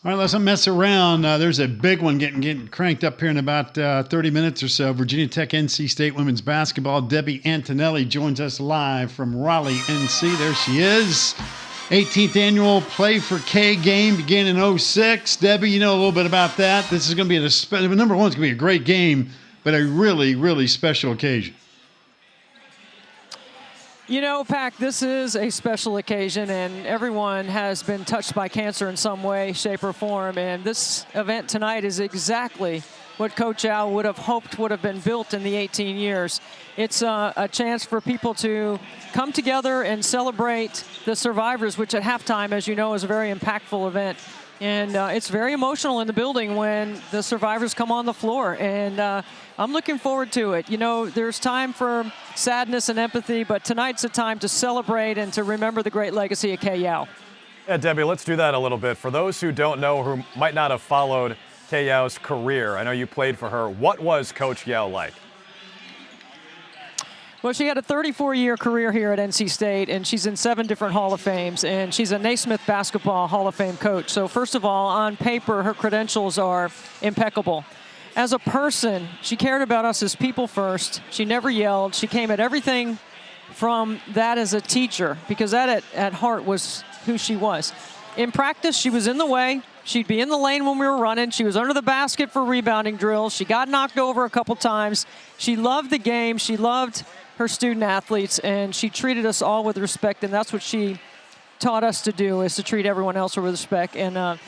All right, let's not mess around. There's a big one getting cranked up here in about 30 minutes or so. Virginia Tech, NC State women's basketball. Debbie Antonelli joins us live from Raleigh, NC. There she is. 18th annual Play for K game began in 2006. Debbie, you know a little bit about that. This is going to be number one, it's going to be a great game, but a really, really special occasion. You know, Pac, this is a special occasion, and everyone has been touched by cancer in some way, shape, or form. And this event tonight is exactly what Coach Al would have hoped would have been built in the 18 years. It's a chance for people to come together and celebrate the survivors, which at halftime, as you know, is a very impactful event. And it's very emotional in the building when the survivors come on the floor. And I'm looking forward to it. You know, there's time for sadness and empathy, but tonight's a time to celebrate and to remember the great legacy of Kay Yow. Yeah, Debbie, let's do that a little bit. For those who don't know, who might not have followed Kay Yow's career, I know you played for her. What was Coach Yow like? Well, she had a 34-year career here at NC State, and she's in 7 different Hall of Fames, and she's a Naismith basketball Hall of Fame coach. So first of all, on paper, her credentials are impeccable. As a person, she cared about us as people first. She never yelled. She came at everything from that as a teacher, because that at heart was who she was. In practice, she was in the way. She'd be in the lane when we were running. She was under the basket for rebounding drills. She got knocked over a couple times. She loved the game. She loved her student athletes, and she treated us all with respect, and that's what she taught us to do, is to treat everyone else with respect. And I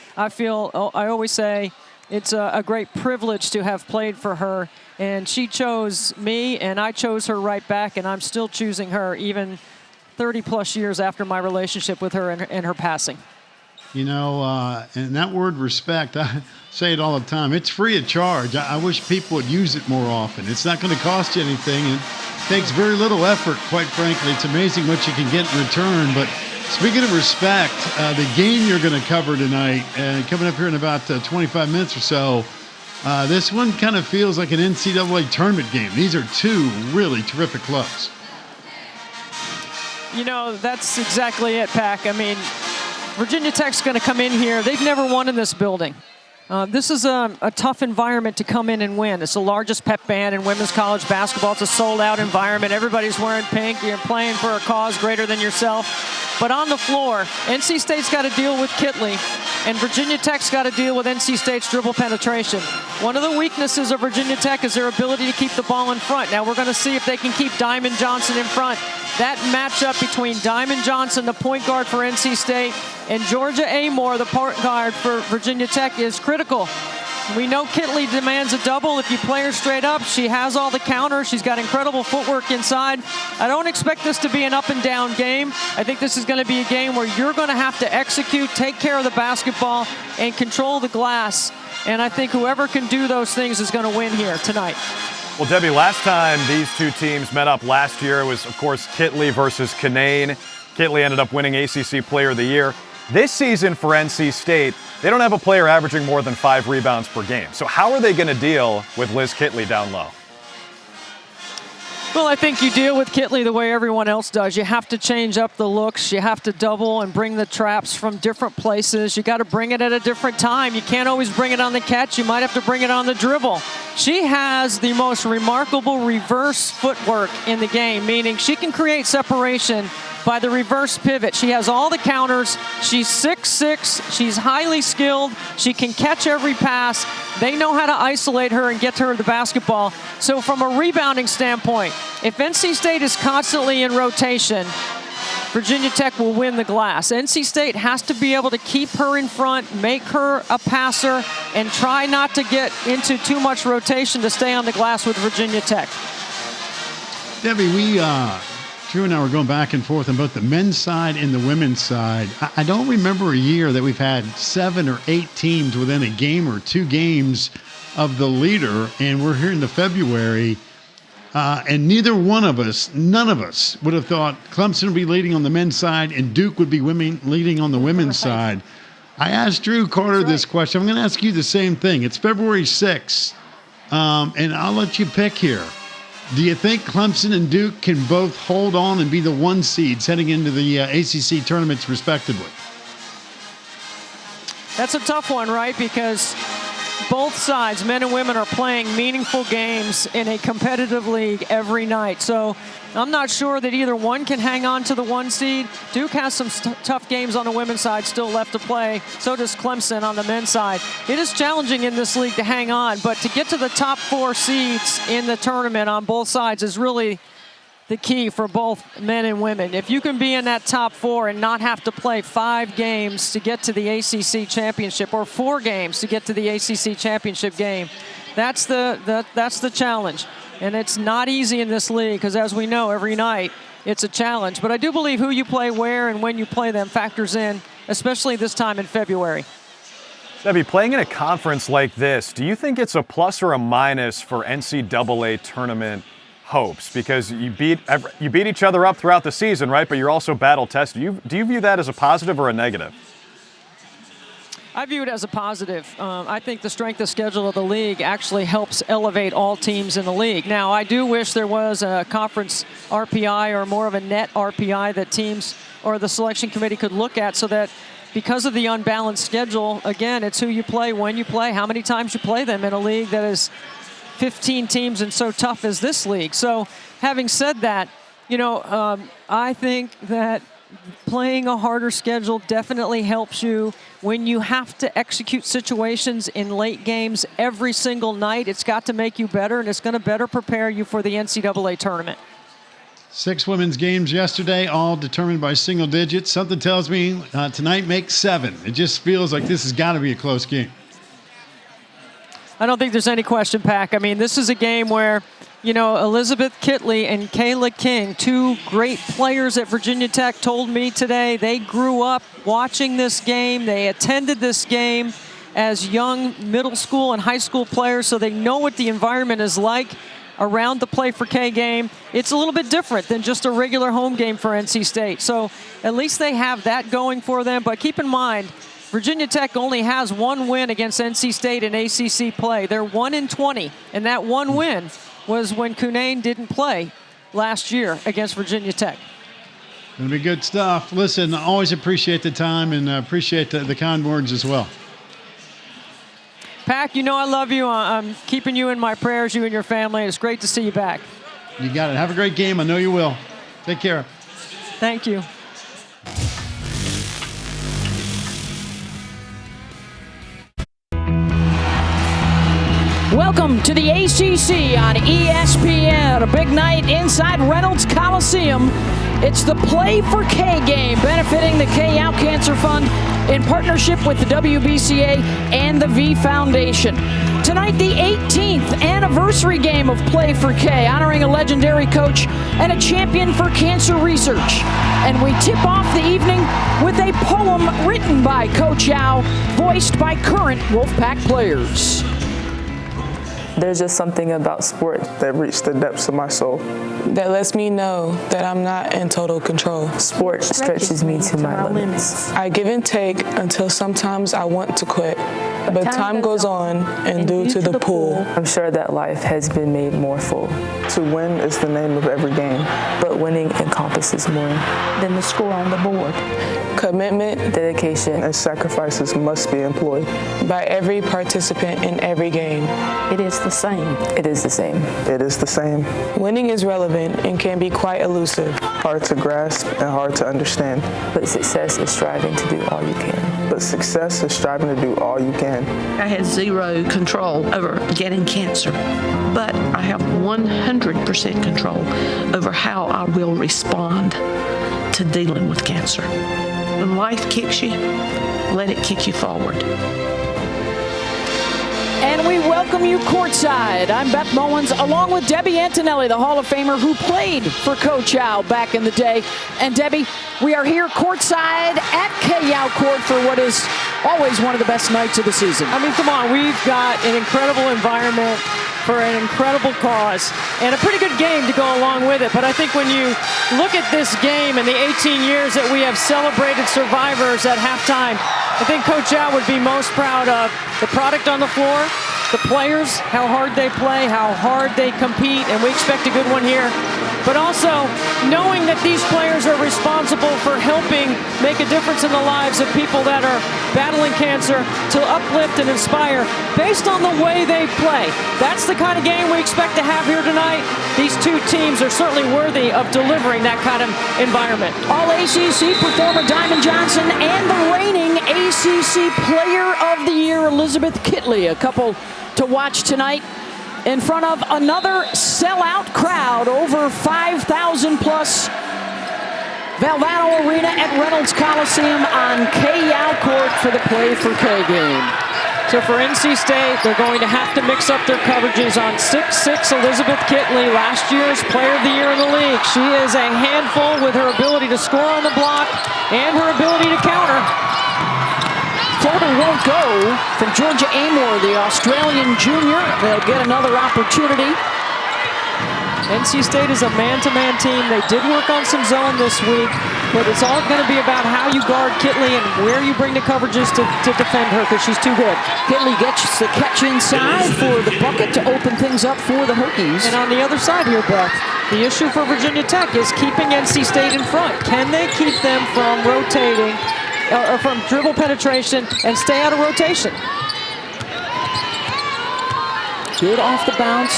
always say it's a great privilege to have played for her, and she chose me, and I chose her right back, and I'm still choosing her even 30-plus years after my relationship with her and her passing. You know, and that word respect, I say it all the time. It's free of charge. I wish people would use it more often. It's not going to cost you anything. It takes very little effort, quite frankly. It's amazing what you can get in return. But speaking of respect, the game you're going to cover tonight, coming up here in about 25 minutes or so, this one kind of feels like an NCAA tournament game. These are 2 really terrific clubs. You know, that's exactly it, Pac. I mean, Virginia Tech's going to come in here. They've never won in this building. This is a tough environment to come in and win. It's the largest pep band in women's college basketball. It's a sold-out environment. Everybody's wearing pink. You're playing for a cause greater than yourself. But on the floor, NC State's got to deal with Kitley, and Virginia Tech's got to deal with NC State's dribble penetration. One of the weaknesses of Virginia Tech is their ability to keep the ball in front. Now we're going to see if they can keep Diamond Johnson in front. That matchup between Diamond Johnson, the point guard for NC State, and Georgia Amore, the point guard for Virginia Tech, is critical. We know Kitley demands a double. If you play her straight up, she has all the counters. She's got incredible footwork inside. I don't expect this to be an up and down game. I think this is going to be a game where you're going to have to execute, take care of the basketball, and control the glass. And I think whoever can do those things is going to win here tonight. Well, Debbie, last time these 2 teams met up last year was, of course, Kitley versus Canaan. Kitley ended up winning ACC Player of the Year. This season for NC State, they don't have a player averaging more than 5 rebounds per game. So how are they going to deal with Liz Kitley down low? Well, I think you deal with Kitley the way everyone else does. You have to change up the looks. You have to double and bring the traps from different places. You got to bring it at a different time. You can't always bring it on the catch. You might have to bring it on the dribble. She has the most remarkable reverse footwork in the game, meaning she can create separation by the reverse pivot. She has all the counters. She's 6'6". She's highly skilled. She can catch every pass. They know how to isolate her and get to her the basketball. So from a rebounding standpoint, if NC State is constantly in rotation, Virginia Tech will win the glass. NC State has to be able to keep her in front, make her a passer, and try not to get into too much rotation to stay on the glass with Virginia Tech. Debbie, Drew and I were going back and forth on both the men's side and the women's side. I don't remember a year that we've had 7 or 8 teams within a game or 2 games of the leader, and we're here into February, and none of us would have thought Clemson would be leading on the men's side and Duke would be leading on the women's side. I asked Drew Carter this question. I'm going to ask you the same thing. It's February 6th, and I'll let you pick here. Do you think Clemson and Duke can both hold on and be the 1 seeds heading into the ACC tournaments respectively? That's a tough one, right? Because both sides, men and women, are playing meaningful games in a competitive league every night. So I'm not sure that either one can hang on to the 1 seed. Duke has some tough games on the women's side still left to play. So does Clemson on the men's side. It is challenging in this league to hang on, but to get to the top 4 seeds in the tournament on both sides is really the key for both men and women. If you can be in that top 4 and not have to play 5 games to get to the ACC championship, or 4 games to get to the ACC championship game, that's the challenge. And it's not easy in this league because, as we know, every night it's a challenge. But I do believe who you play where and when you play them factors in, especially this time in February. Debbie, playing in a conference like this, do you think it's a plus or a minus for NCAA tournament hopes? Because you beat each other up throughout the season, right? But you're also battle tested. Do you view that as a positive or a negative? I view it as a positive. I think the strength of schedule of the league actually helps elevate all teams in the league. Now, I do wish there was a conference RPI or more of a net RPI that teams or the selection committee could look at, so that because of the unbalanced schedule, again, it's who you play, when you play, how many times you play them in a league that is 15 teams and so tough as this league. So having said that, I think that playing a harder schedule definitely helps you when you have to execute situations in late games every single night. It's got to make you better, and it's going to better prepare you for the NCAA tournament. 6 women's games yesterday, all determined by single digits. Something tells me tonight makes 7. It just feels like this has got to be a close game. I don't think there's any question, Pack. I mean, this is a game where, Elizabeth Kitley and Kayla King, 2 great players at Virginia Tech, told me today they grew up watching this game. They attended this game as young middle school and high school players, so they know what the environment is like around the Play for K game. It's a little bit different than just a regular home game for NC State. So at least they have that going for them. But keep in mind, Virginia Tech only has 1 win against NC State in ACC play. They're 1-20, and that 1 win was when Cunane didn't play last year against Virginia Tech. Going to be good stuff. Listen, I always appreciate the time and appreciate the kind words as well. Pack, I love you. I'm keeping you in my prayers, you and your family. It's great to see you back. You got it. Have a great game. I know you will. Take care. Thank you. Welcome to the ACC on ESPN. A big night inside Reynolds Coliseum. It's the Play for K game, benefiting the K Out Cancer Fund in partnership with the WBCA and the V Foundation. Tonight, the 18th anniversary game of Play for K, honoring a legendary coach and a champion for cancer research. And we tip off the evening with a poem written by Coach Yao, voiced by current Wolfpack players. There's just something about sport that reached the depths of my soul, that lets me know that I'm not in total control. Sport stretches me to my limits. I give and take until sometimes I want to quit, but time goes on, and due to the pool, I'm sure that life has been made more full. To win is the name of every game, but winning encompasses more than the score on the board. Commitment, dedication, and sacrifices must be employed by every participant in every game. It is the same. It is the same. It is the same. Winning is relevant and can be quite elusive, hard to grasp and hard to understand. But success is striving to do all you can. But success is striving to do all you can. I had 0 control over getting cancer, but I have 100% control over how I will respond to dealing with cancer. When life kicks you, let it kick you forward. And we welcome you courtside. I'm Beth Mullins, along with Debbie Antonelli, the Hall of Famer who played for Coach Yao back in the day. And Debbie, we are here courtside at K Yao Court for what is always one of the best nights of the season. I mean, come on, we've got an incredible environment for an incredible cause and a pretty good game to go along with it. But I think when you look at this game and the 18 years that we have celebrated survivors at halftime, I think Coach Yao would be most proud of the product on the floor, the players, how hard they play, how hard they compete, and we expect a good one here. But also knowing that these players are responsible for helping make a difference in the lives of people that are battling cancer to uplift and inspire based on the way they play. That's the kind of game we expect to have here tonight. These two teams are certainly worthy of delivering that kind of environment. All-ACC performer Diamond Johnson and the reigning ACC Player of the Year Elizabeth Kitley, a couple to watch tonight in front of another sellout crowd, over 5,000 plus. Valvano Arena at Reynolds Coliseum on K-Yow Court for the Play for K game. So for NC State, they're going to have to mix up their coverages on 6'6" Elizabeth Kitley, last year's Player of the Year in the league. She is a handful with her ability to score on the block and her ability to counter. Floater won't go from Georgia Amor, the Australian junior. They'll get another opportunity. NC State is a man-to-man team. They did work on some zone this week, but it's all going to be about how you guard Kitley and where you bring the coverages to defend her, because she's too good. Kitley gets the catch inside for the bucket to open things up for the Hokies. And on the other side here, Beth, the issue for Virginia Tech is keeping NC State in front. Can they keep them from rotating, or from dribble penetration and stay out of rotation? Good off the bounce,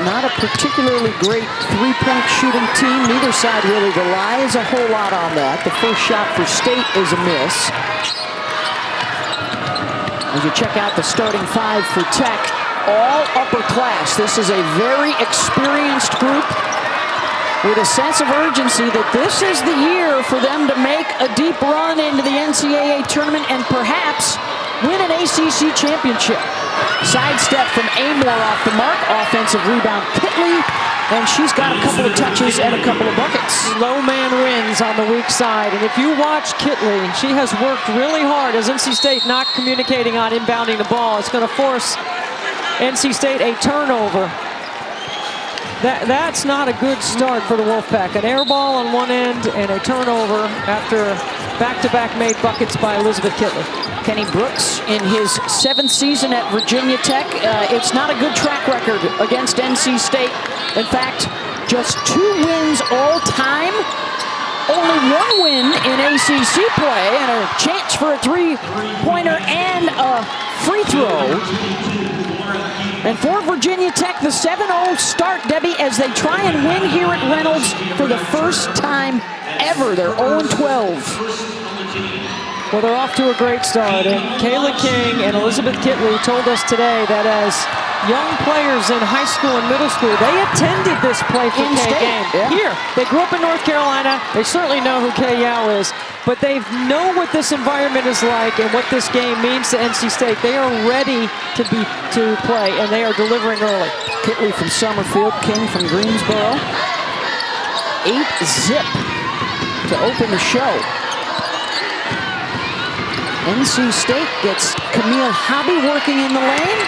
not a particularly great three-point shooting team. Neither side really relies a whole lot on that. The first shot for State is a miss. As you check out the starting five for Tech, all upper class. This is a very experienced group with a sense of urgency that this is the year for them to make a deep run into the NCAA tournament and perhaps win an ACC championship. Sidestep from Amor off the mark, offensive rebound Kitley, and she's got a couple of touches and a couple of buckets. Low man wins on the weak side, and if you watch Kitley, she has worked really hard as NC State not communicating on inbounding the ball. It's going to force NC State a turnover. That's not a good start for the Wolfpack. An air ball on one end and a turnover after back-to-back made buckets by Elizabeth Kitley. Kenny Brooks in his 7th season at Virginia Tech. It's not a good track record against NC State. In fact, just 2 wins all time. Only 1 win in ACC play, and a chance for a three-pointer and a free throw. And for Virginia Tech, the 7-0 start, Debbie, as they try and win here at Reynolds for the first time ever. They're 0-12. Well, they're off to a great start, and Kayla King and Elizabeth Kitley told us today that as young players in high school and middle school, they attended this Play for K game. Yeah. Here, they grew up in North Carolina. They certainly know who K-Yow is, but they know what this environment is like and what this game means to NC State. They are ready to play, and they are delivering early. Kitley from Summerfield, King from Greensboro. 8-zip to open the show. NC State gets Camille Hobby working in the lane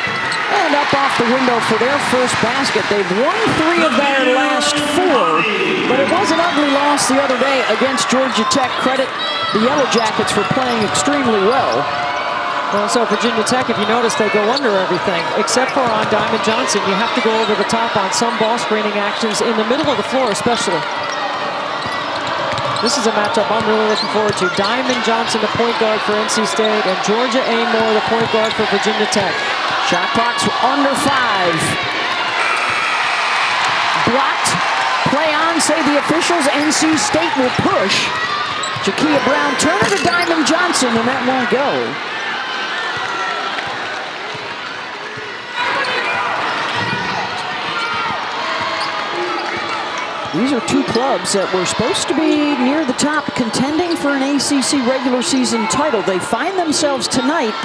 and up off the window for their first basket. They've won 3 of their last 4, but it was an ugly loss the other day against Georgia Tech. Credit the Yellow Jackets for playing extremely well. Well, so Virginia Tech, if you notice, they go under everything, except for on Diamond Johnson. You have to go over the top on some ball screening actions in the middle of the floor especially. This is a matchup I'm really looking forward to. Diamond Johnson, the point guard for NC State, and Georgia Amor, the point guard for Virginia Tech. Shot clock's under 5. Blocked. Play on, say the officials. NC State will push. Jakia Brown-Turner to Diamond Johnson, and that won't go. These are 2 clubs that were supposed to be near the top, contending for an ACC regular season title. They find themselves tonight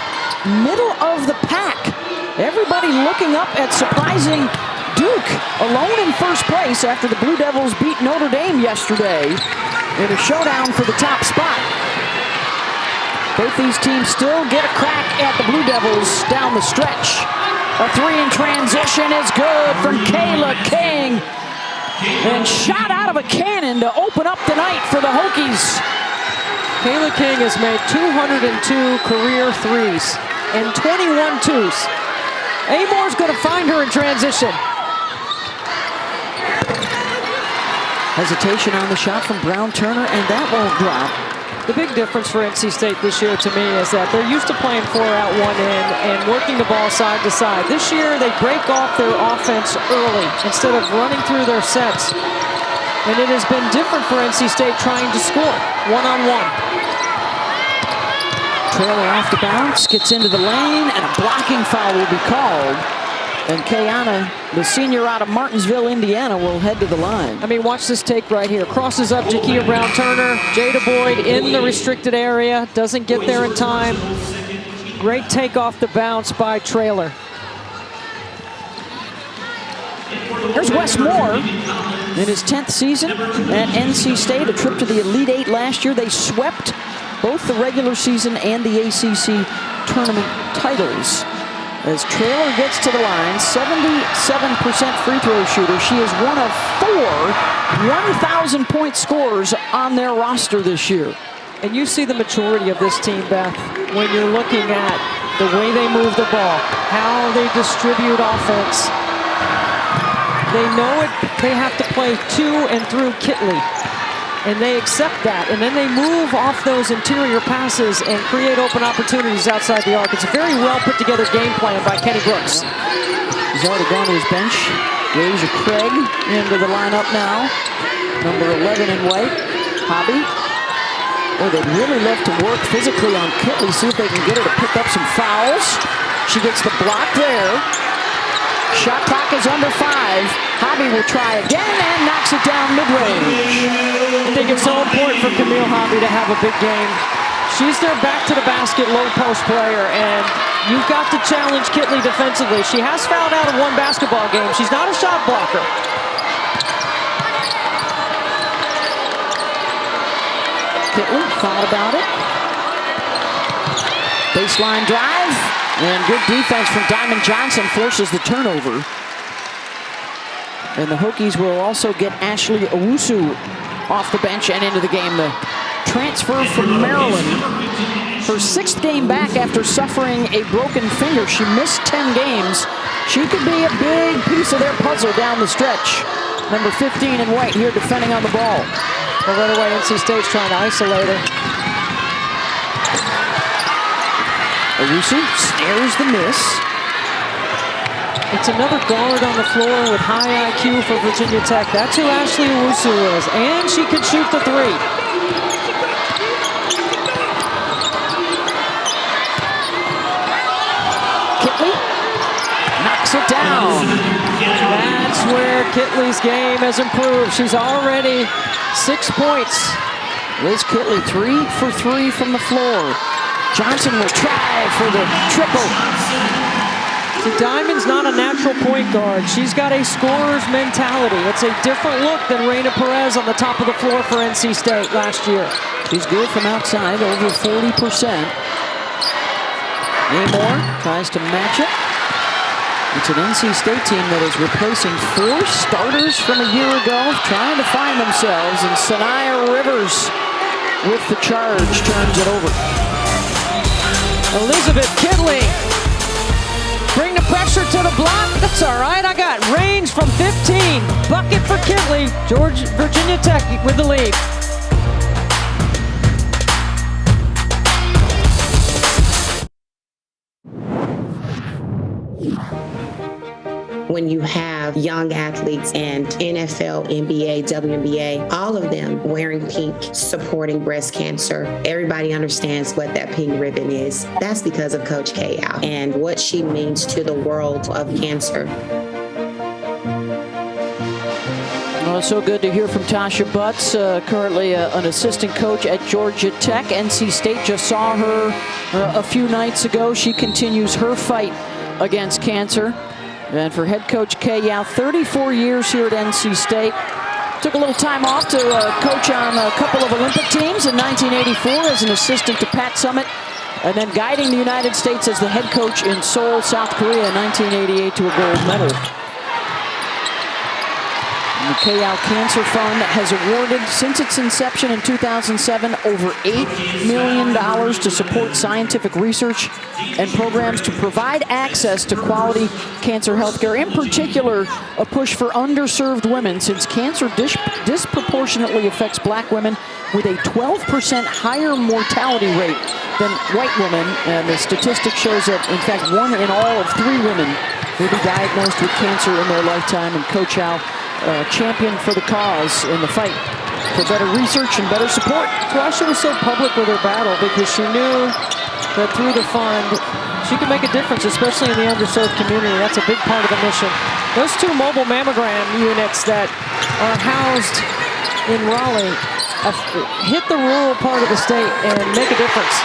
middle of the pack. Everybody looking up at surprising Duke, alone in first place after the Blue Devils beat Notre Dame yesterday in a showdown for the top spot. Both these teams still get a crack at the Blue Devils down the stretch. A 3 in transition is good from Kayla King. And shot out of a cannon to open up the night for the Hokies. Kayla King has made 202 career threes and 21 twos. Amor's going to find her in transition. Hesitation on the shot from Brown-Turner, and that won't drop. The big difference for NC State this year to me is that they're used to playing 4 out, 1 in and working the ball side to side. This year they break off their offense early instead of running through their sets. And it has been different for NC State trying to score one-on-one. Trailer off the bounce, gets into the lane, and a blocking foul will be called. And Kayana, the senior out of Martinsville, Indiana, will head to the line. I mean, watch this take right here. Crosses up Jakia Brown-Turner. Jada Boyd in the restricted area. Doesn't get there in time. Great take off the bounce by Trailer. Here's Wes Moore in his 10th season at NC State. A trip to the Elite Eight last year. They swept both the regular season and the ACC tournament titles. As Trailer gets to the line, 77% free throw shooter. She is one of 4 1,000-point scorers on their roster this year. And you see the maturity of this team, Beth, when you're looking at the way they move the ball, how they distribute offense. They know it. They have to play to and through Kitley. And they accept that, and then they move off those interior passes and create open opportunities outside the arc. It's a very well put together game plan by Kenny Brooks. He's already gone to his bench. Deja Craig into the lineup now. Number 11 in white, Hobby. Oh, they'd really love to work physically on Kitley, see if they can get her to pick up some fouls. She gets the block there. Shot clock is under 5. Hobby will try again and knocks it down mid-range. I think it's so important for Camille Hobby to have a big game. She's their back to the basket low post player, and you've got to challenge Kitley defensively. She has fouled out of 1 basketball game. She's not a shot blocker. Kitley thought about it. Baseline drive. And good defense from Diamond Johnson forces the turnover. And the Hokies will also get Ashley Owusu off the bench and into the game. The transfer from Maryland. Her 6th game back after suffering a broken finger. She missed 10 games. She could be a big piece of their puzzle down the stretch. Number 15 in white here defending on the ball. Well, right away, NC State's trying to isolate her. Owusu snares the miss. It's another guard on the floor with high IQ for Virginia Tech. That's who Ashley Owusu is, and she can shoot the 3. Kitley knocks it down. That's where Kitley's game has improved. She's already 6 points. Liz Kitley 3 for 3 from the floor. Johnson will try for the triple. See, Diamond's not a natural point guard. She's got a scorer's mentality. It's a different look than Reina Perez on the top of the floor for NC State last year. She's good from outside, over 40%. Amor tries to match it. It's an NC State team that is replacing 4 starters from a year ago, trying to find themselves, and Sanaya Rivers with the charge turns it over. Elizabeth Kitley. Bring the pressure to the block. That's all right. I got range from 15. Bucket for Kitley. Virginia Tech with the lead. When you have young athletes and NFL, NBA, WNBA, all of them wearing pink, supporting breast cancer, everybody understands what that pink ribbon is. That's because of Coach K.L. and what she means to the world of cancer. Well, so good to hear from Tasha Butts, currently an assistant coach at Georgia Tech. NC State just saw her a few nights ago. She continues her fight against cancer. And for head coach Kay Yao, 34 years here at NC State. Took a little time off to coach on a couple of Olympic teams in 1984 as an assistant to Pat Summitt, and then guiding the United States as the head coach in Seoul, South Korea in 1988 to a gold medal. And the Kay Yao Cancer Fund has awarded, since its inception in 2007, over $8 million to support scientific research and programs to provide access to quality cancer health care. In particular, a push for underserved women, since cancer disproportionately affects Black women with a 12% higher mortality rate than white women. And the statistic shows that, in fact, 1 in all of 3 women will be diagnosed with cancer in their lifetime. And Coach Al championed for the cause in the fight for better research and better support. That's why she was so public with her battle, because she knew that through the fund, she could make a difference, especially in the underserved community. That's a big part of the mission. Those 2 mobile mammogram units that are housed in Raleigh hit the rural part of the state and make a difference.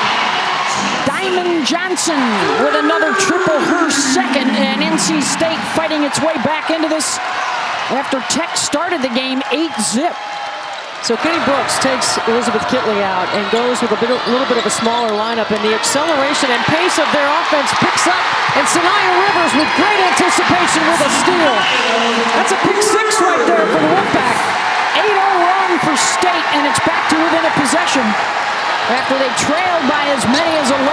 Diamond Johnson with another triple, her second, and NC State fighting its way back into this after Tech started the game 8-zip. So Kenny Brooks takes Elizabeth Kitley out and goes with a little bit of a smaller lineup, and the acceleration and pace of their offense picks up, and Sanaya Rivers with great anticipation with a steal. That's a pick 6 right there for the Wolfpack. 8-0 run for State, and it's back to within a possession after they trailed by as many as 11.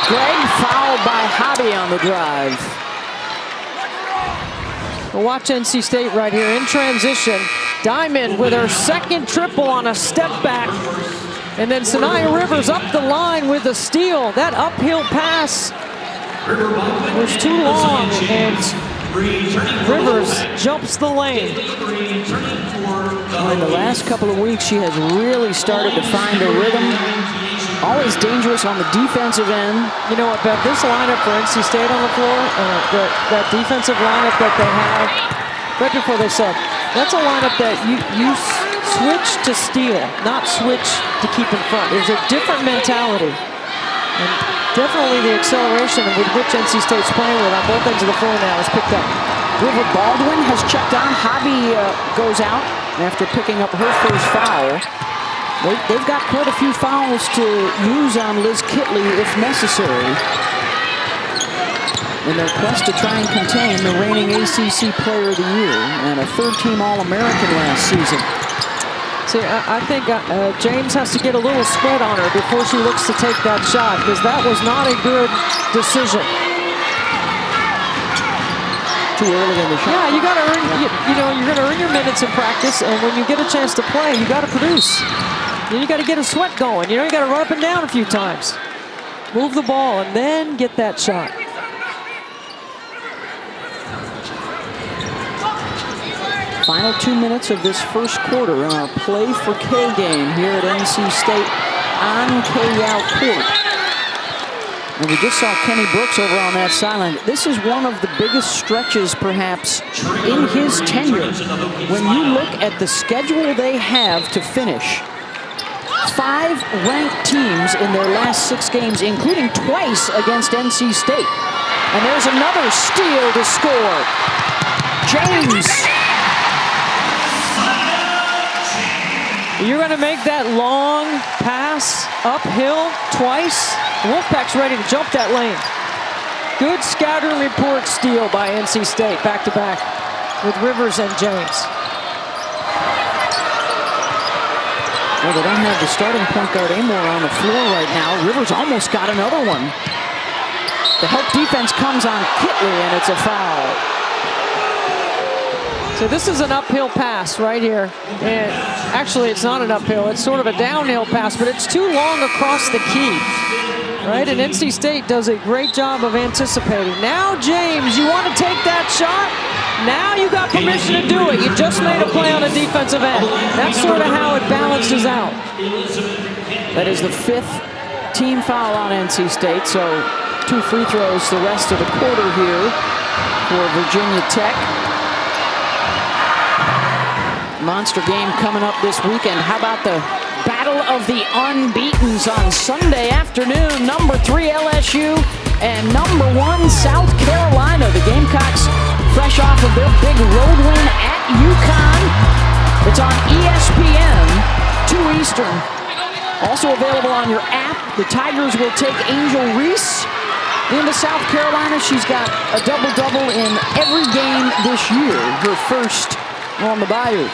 Greg fouled by Hobby on the drive. Well, watch NC State right here in transition. Diamond with her second triple on a step back. And then Sanaya Rivers up the line with a steal. That uphill pass was too long, and Rivers jumps the lane. Well, in the last couple of weeks, she has really started to find a rhythm. Always dangerous on the defensive end. You know what, Beth, this lineup for NC State on the floor, that defensive lineup that they have, right before they sub, that's a lineup that you switch to steal, not switch to keep in front. There's a different mentality. And definitely the acceleration with which NC State's playing with on both ends of the floor now is picked up. River Baldwin has checked on. Hobby goes out after picking up her first foul. They've got quite a few fouls to use on Liz Kitley if necessary in their quest to try and contain the reigning ACC Player of the Year and a third-team All-American last season. See, I think James has to get a little spread on her before she looks to take that shot, because that was not a good decision. Too early in the shot. Yeah, you got to earn. You're going to earn your minutes in practice, and when you get a chance to play, you got to produce. You got to get a sweat going. You got to run up and down a few times, move the ball, and then get that shot. Final 2 minutes of this first quarter in our Play for K game here at NC State on K-Yow Court. And we just saw Kenny Brooks over on that sideline. This is one of the biggest stretches, perhaps, in his tenure. When you look at the schedule they have to finish, 5 ranked teams in their last 6 games, including twice against NC State. And there's another steal to score. James. You're going to make that long pass uphill twice. Wolfpack's ready to jump that lane. Good scatter and report steal by NC State, back-to-back with Rivers and James. Well, they don't have the starting point guard Amor on the floor right now. Rivers almost got another one. The help defense comes on Kitley, and it's a foul. So this is an uphill pass right here. And actually, it's not an uphill. It's sort of a downhill pass, but it's too long across the key. Right? And NC State does a great job of anticipating. Now, James, you want to take that shot? Now you got permission to do it. You just made a play on a defensive end. That's sort of how it balances out. That is the 5th team foul on NC State, so 2 free throws the rest of the quarter here for Virginia Tech. Monster game coming up this weekend. How about the Battle of the Unbeatens on Sunday afternoon? Number 3 LSU and number 1 South Carolina. The Gamecocks fresh off of their big road win at UConn. It's on ESPN, 2 Eastern. Also available on your app. The Tigers will take Angel Reese into South Carolina. She's got a double-double in every game this year. Her first on the Bayou.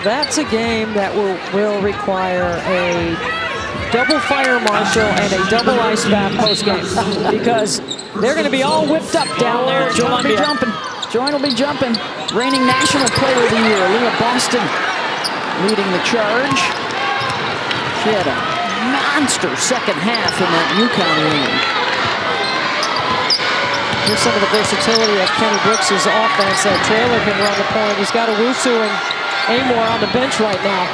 That's a game that will require a double fire marshal and a double ice bath post game, because They're going to be all whipped up down there. Joint will be jumping. Joint will be jumping. Reigning National Player of the Year, Leah Boston, leading the charge. She had a monster second half in that UConn win. Here's some of the versatility of Kenny Brooks' offense. Traylor can run the point. He's got a Wusu and Amor on the bench right now.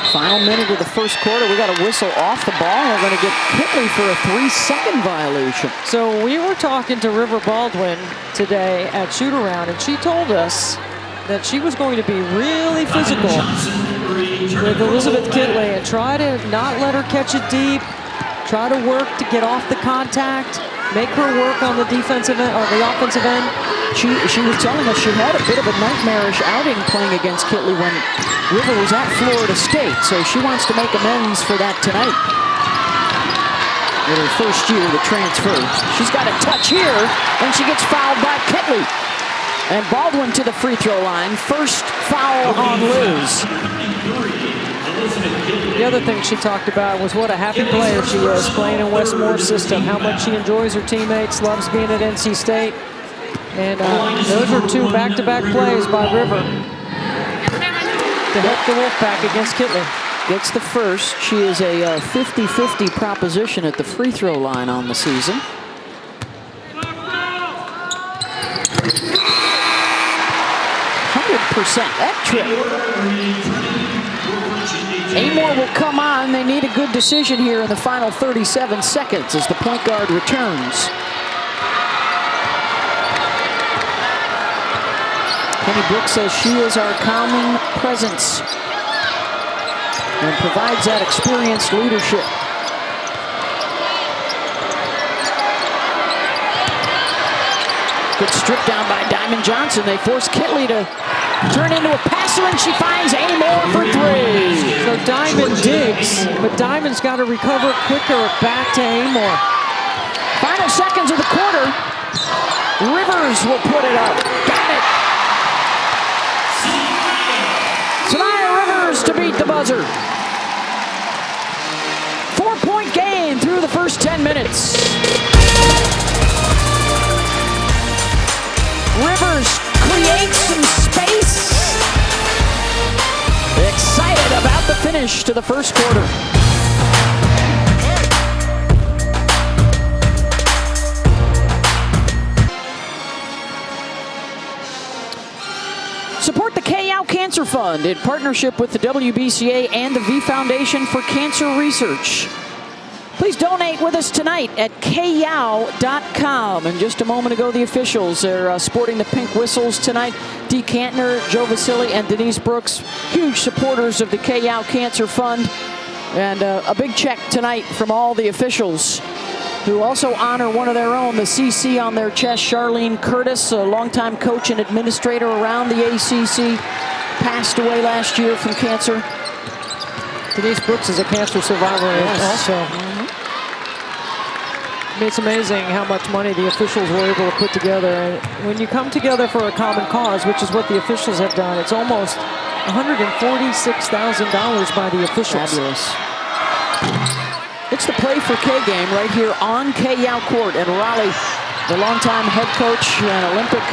Final minute of the first quarter. We got a whistle off the ball. We're going to get Kitley for a 3-second violation. So we were talking to River Baldwin today at shoot-around, and she told us that she was going to be really physical with Elizabeth Kitley and try to not let her catch it deep, try to work to get off the contact, make her work on the defensive end or the offensive end. She was telling us she had a bit of a nightmarish outing playing against Kitley when River was at Florida State, so she wants to make amends for that tonight. In her first year to transfer. She's got a touch here, and she gets fouled by Kitley. And Baldwin to the free throw line. First foul on Liz. The other thing she talked about was what a happy player she is playing in Westmore's system, how much she enjoys her teammates, loves being at NC State. And those are two back-to-back plays by River to help the Wolfpack against Kitley. Gets the first. She is a 50-50 proposition at the free throw line on the season. That trip. Amor will come on. They need a good decision here in the final 37 seconds as the point guard returns. Kenny Brooks says she is our calming presence and provides that experienced leadership. Good strip down by Diamond Johnson. They force Kitley to turn into a passer, and she finds Amor for three. So Diamond digs, but Diamond's got to recover quicker back to Amor. Final seconds of the quarter. Rivers will put it up. Got it. Sanaya Rivers to beat the buzzer. 4-point game through the first 10 minutes. Rivers creates some space. Excited about the finish to the first quarter. Support the KYOW Cancer Fund in partnership with the WBCA and the V Foundation for Cancer Research. Please donate with us tonight at KYOW.com. And just a moment ago, the officials are sporting the pink whistles tonight. Dee Cantner, Joe Vasili, and Denise Brooks, huge supporters of the KYOW Cancer Fund. And a big check tonight from all the officials who also honor one of their own, the CC on their chest, Charlene Curtis, a longtime coach and administrator around the ACC, passed away last year from cancer. Denise Brooks is a cancer survivor also. I mean, it's amazing how much money the officials were able to put together. And when you come together for a common cause, which is what the officials have done, it's almost $146,000 by the officials. Fabulous. It's the Play for K game right here on KYOW Court in Raleigh. The longtime head coach and Olympic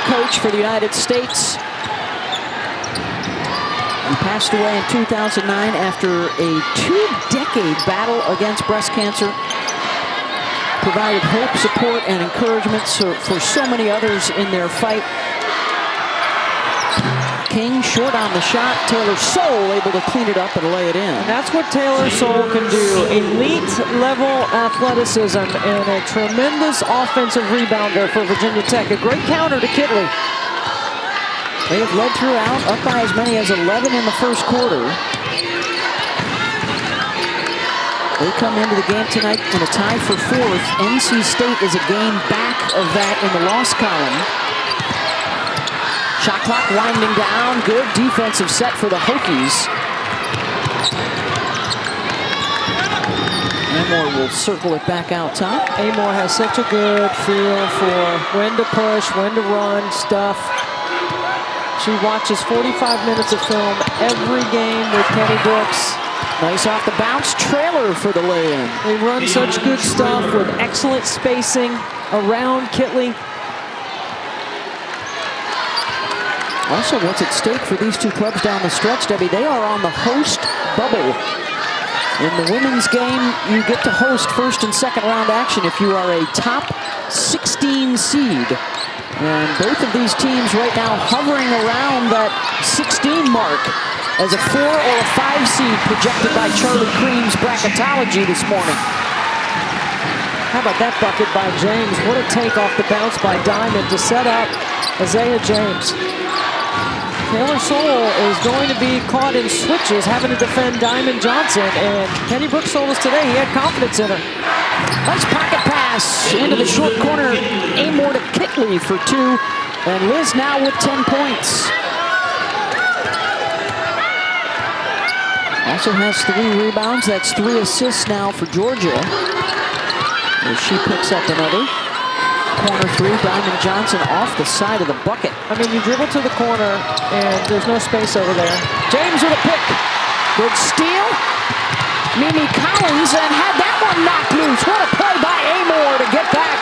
coach for the United States. He passed away in 2009 after a 2-decade battle against breast cancer. Provided hope, support, and encouragement for so many others in their fight. King short on the shot. Taylor Soule able to clean it up and lay it in. And that's what Taylor Soule can do. Elite level athleticism and a tremendous offensive rebounder for Virginia Tech. A great counter to Kitley. They have led throughout, up by as many as 11 in the first quarter. They come into the game tonight in a tie for fourth. NC State is a game back of that in the loss column. Shot clock winding down. Good defensive set for the Hokies. Amor will circle it back out top. Amor has such a good feel for when to push, when to run, stuff. She watches 45 minutes of film every game with Kenny Brooks. Nice off the bounce trailer for the lay-in. They run such good stuff with excellent spacing around Kitley. Also, what's at stake for these two clubs down the stretch, Debbie? They are on the host bubble. In the women's game, you get to host first and second round action if you are a top 16 seed. And both of these teams right now hovering around that 16 mark as a 4 or a 5 seed projected by Charlie Cream's bracketology this morning. How about that bucket by James? What a take off the bounce by Diamond to set up Isaiah James. Taylor Soule is going to be caught in switches, having to defend Diamond Johnson, and Kenny Brooks told us today he had confidence in her. Nice pocket pass into the short corner. Amor to Kitley for 2, and Liz now with 10 points. Also has 3 rebounds. That's 3 assists now for Georgia. As she picks up another. Corner 3, Diamond Johnson off the side of the bucket. I mean, you dribble to the corner, and there's no space over there. James with a pick. Good steal. Mimi Collins, and had that one knocked loose. What a play by Amor to get back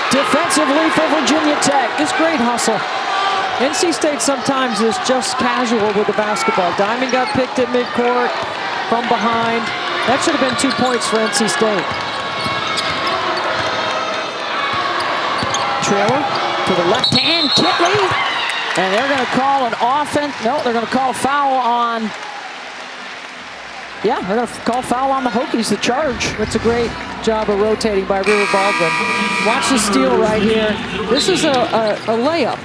defensively for Virginia Tech. It's great hustle. NC State sometimes is just casual with the basketball. Diamond got picked at midcourt from behind. That should have been 2 points for NC State. Trailer to the left hand, Kitley. And they're going to call an offense. No, they're going to call a foul on. Yeah, they're going to call a foul on the Hokies, the charge. That's a great job of rotating by River Baldwin. Watch the steal right here. This is a layup.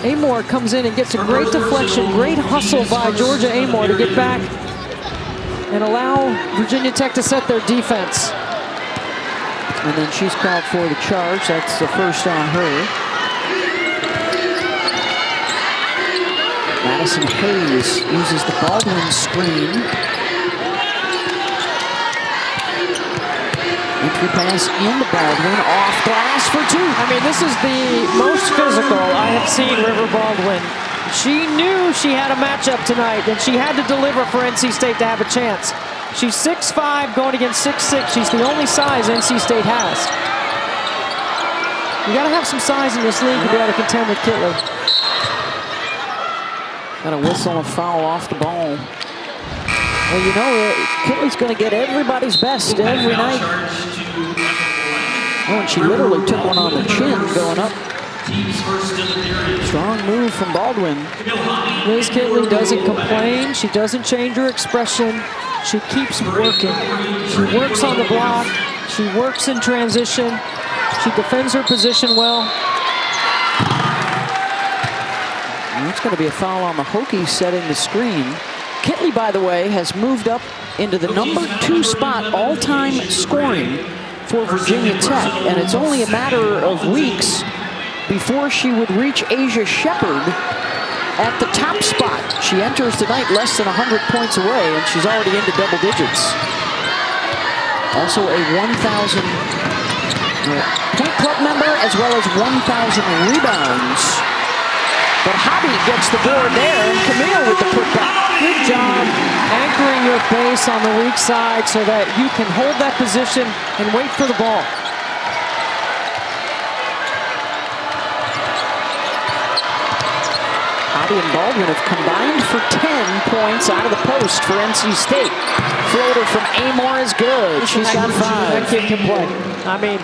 Amor comes in and gets a great deflection, great hustle by Georgia Amor to get back and allow Virginia Tech to set their defense. And then she's called for the charge. That's the first on her. Madison Hayes uses the Baldwin screen. Entry pass in the Baldwin, off glass for 2. I mean, this is the most physical I have seen River Baldwin. She knew she had a matchup tonight, and she had to deliver for NC State to have a chance. She's 6'5", going against 6'6". She's the only size NC State has. You got to have some size in this league to be able to contend with Kitley. Got a whistle and foul off the ball. Well, you know, Kitley's going to get everybody's best every night. Oh, and she literally took one on the chin going up. Strong move from Baldwin. Liz Kitley doesn't complain. She doesn't change her expression. She keeps working. She works on the block. She works in transition. She defends her position well. And that's going to be a foul on the Hokies setting the screen. Kitley, by the way, has moved up into the number 2 spot all-time scoring for Virginia Tech. And it's only a matter of weeks before she would reach Asia Shepherd at the top spot. She enters tonight less than 100 points away, and she's already into double digits. Also a 1,000 point club member, as well as 1,000 rebounds. But Hobby gets the board there, and Camille with the putback. Good job anchoring your base on the weak side so that you can hold that position and wait for the ball. Hobby and Baldwin have combined for 10 points out of the post for NC State. Floater from Amor is good. She's got 5. That kid can play. I mean,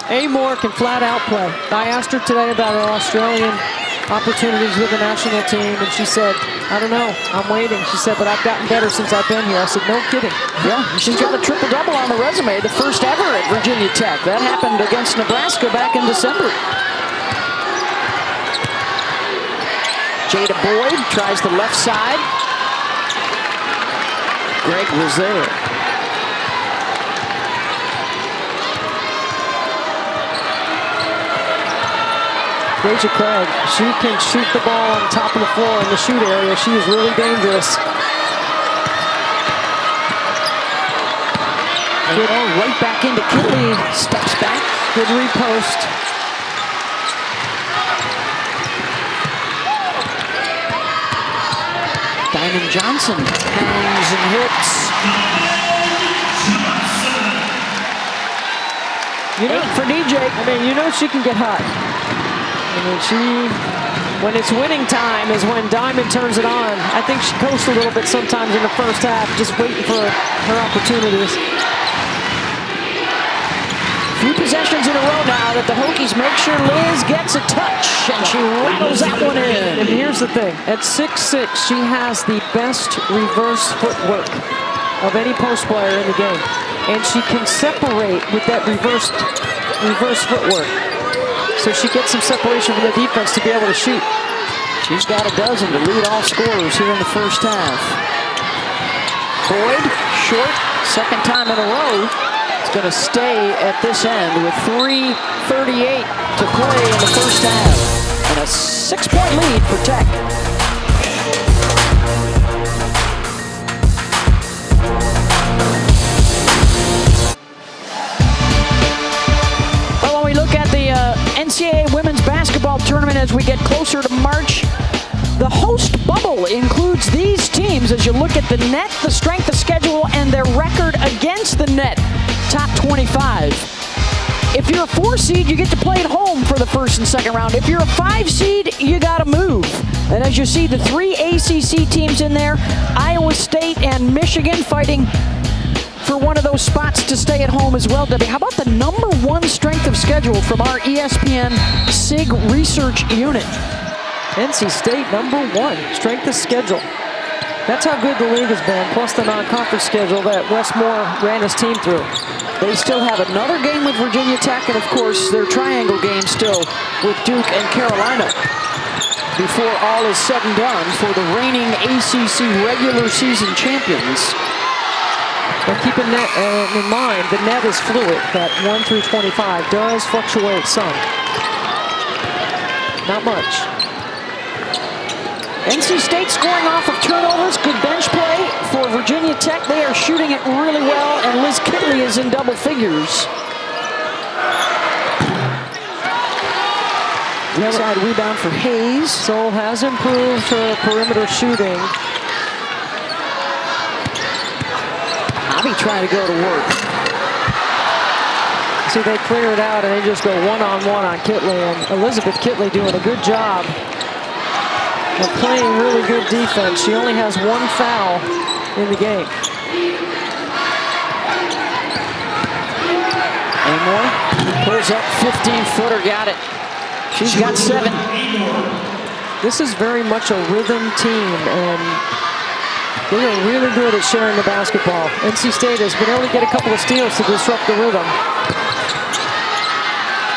Amor can flat out play. I asked her today about her Australian opportunities with the national team, and she said, I don't know, I'm waiting. She said, but I've gotten better since I've been here. I said, no kidding. Yeah, she's got a triple-double on the resume, the first ever at Virginia Tech. That happened against Nebraska back in December. Jada Boyd tries the left side. Greg was there. Deja Craig, she can shoot the ball on top of the floor in the shoot area. She is really dangerous. Good, right back into Kitley. Steps back. Good repost. Shannon Johnson hangs and hits. You know, for DJ, I mean, you know she can get hot. I mean, when it's winning time is when Diamond turns it on. I think she coasts a little bit sometimes in the first half, just waiting for her opportunities. Few possessions in a row now that the Hokies make sure Liz gets a touch, and she rattles that one in. And here's the thing, at 6'6", she has the best reverse footwork of any post player in the game. And she can separate with that reverse footwork. So she gets some separation from the defense to be able to shoot. She's got a dozen to lead all scorers here in the first half. Boyd, short, second time in a row. Going to stay at this end with 3:38 to play in the first half. And a 6-point lead for Tech. Well, when we look at the NCAA women's basketball tournament as we get closer to March, the host bubble includes these teams as you look at the net, the strength of schedule, and their record against the net. Top 25. If you're a 4 seed, you get to play at home for the first and second round. If you're a 5 seed, you got to move. And as you see, the 3 ACC teams in there, Iowa State and Michigan fighting for one of those spots to stay at home as well. Debbie, how about the #1 strength of schedule from our ESPN SIG research unit? NC State #1 strength of schedule. That's how good the league has been, plus the non-conference schedule that Wes Moore ran his team through. They still have another game with Virginia Tech, and of course their triangle game still with Duke and Carolina before all is said and done for the reigning ACC regular season champions. But keep in mind, the net is fluid. That 1 through 25 does fluctuate some. Not much. NC State scoring off of turnovers, good bench play for Virginia Tech. They are shooting it really well, and Liz Kitley is in double figures. Inside rebound for Hayes. Seoul has improved her perimeter shooting. Hobby trying to go to work. See, they clear it out, and they just go one-on-one on Kitley, and Elizabeth Kitley doing a good job of playing really good defense. She only has 1 foul in the game. Amore pulls up 15-footer, got it. She's got 7. This is very much a rhythm team, and they are really good at sharing the basketball. NC State has been able to get a couple of steals to disrupt the rhythm.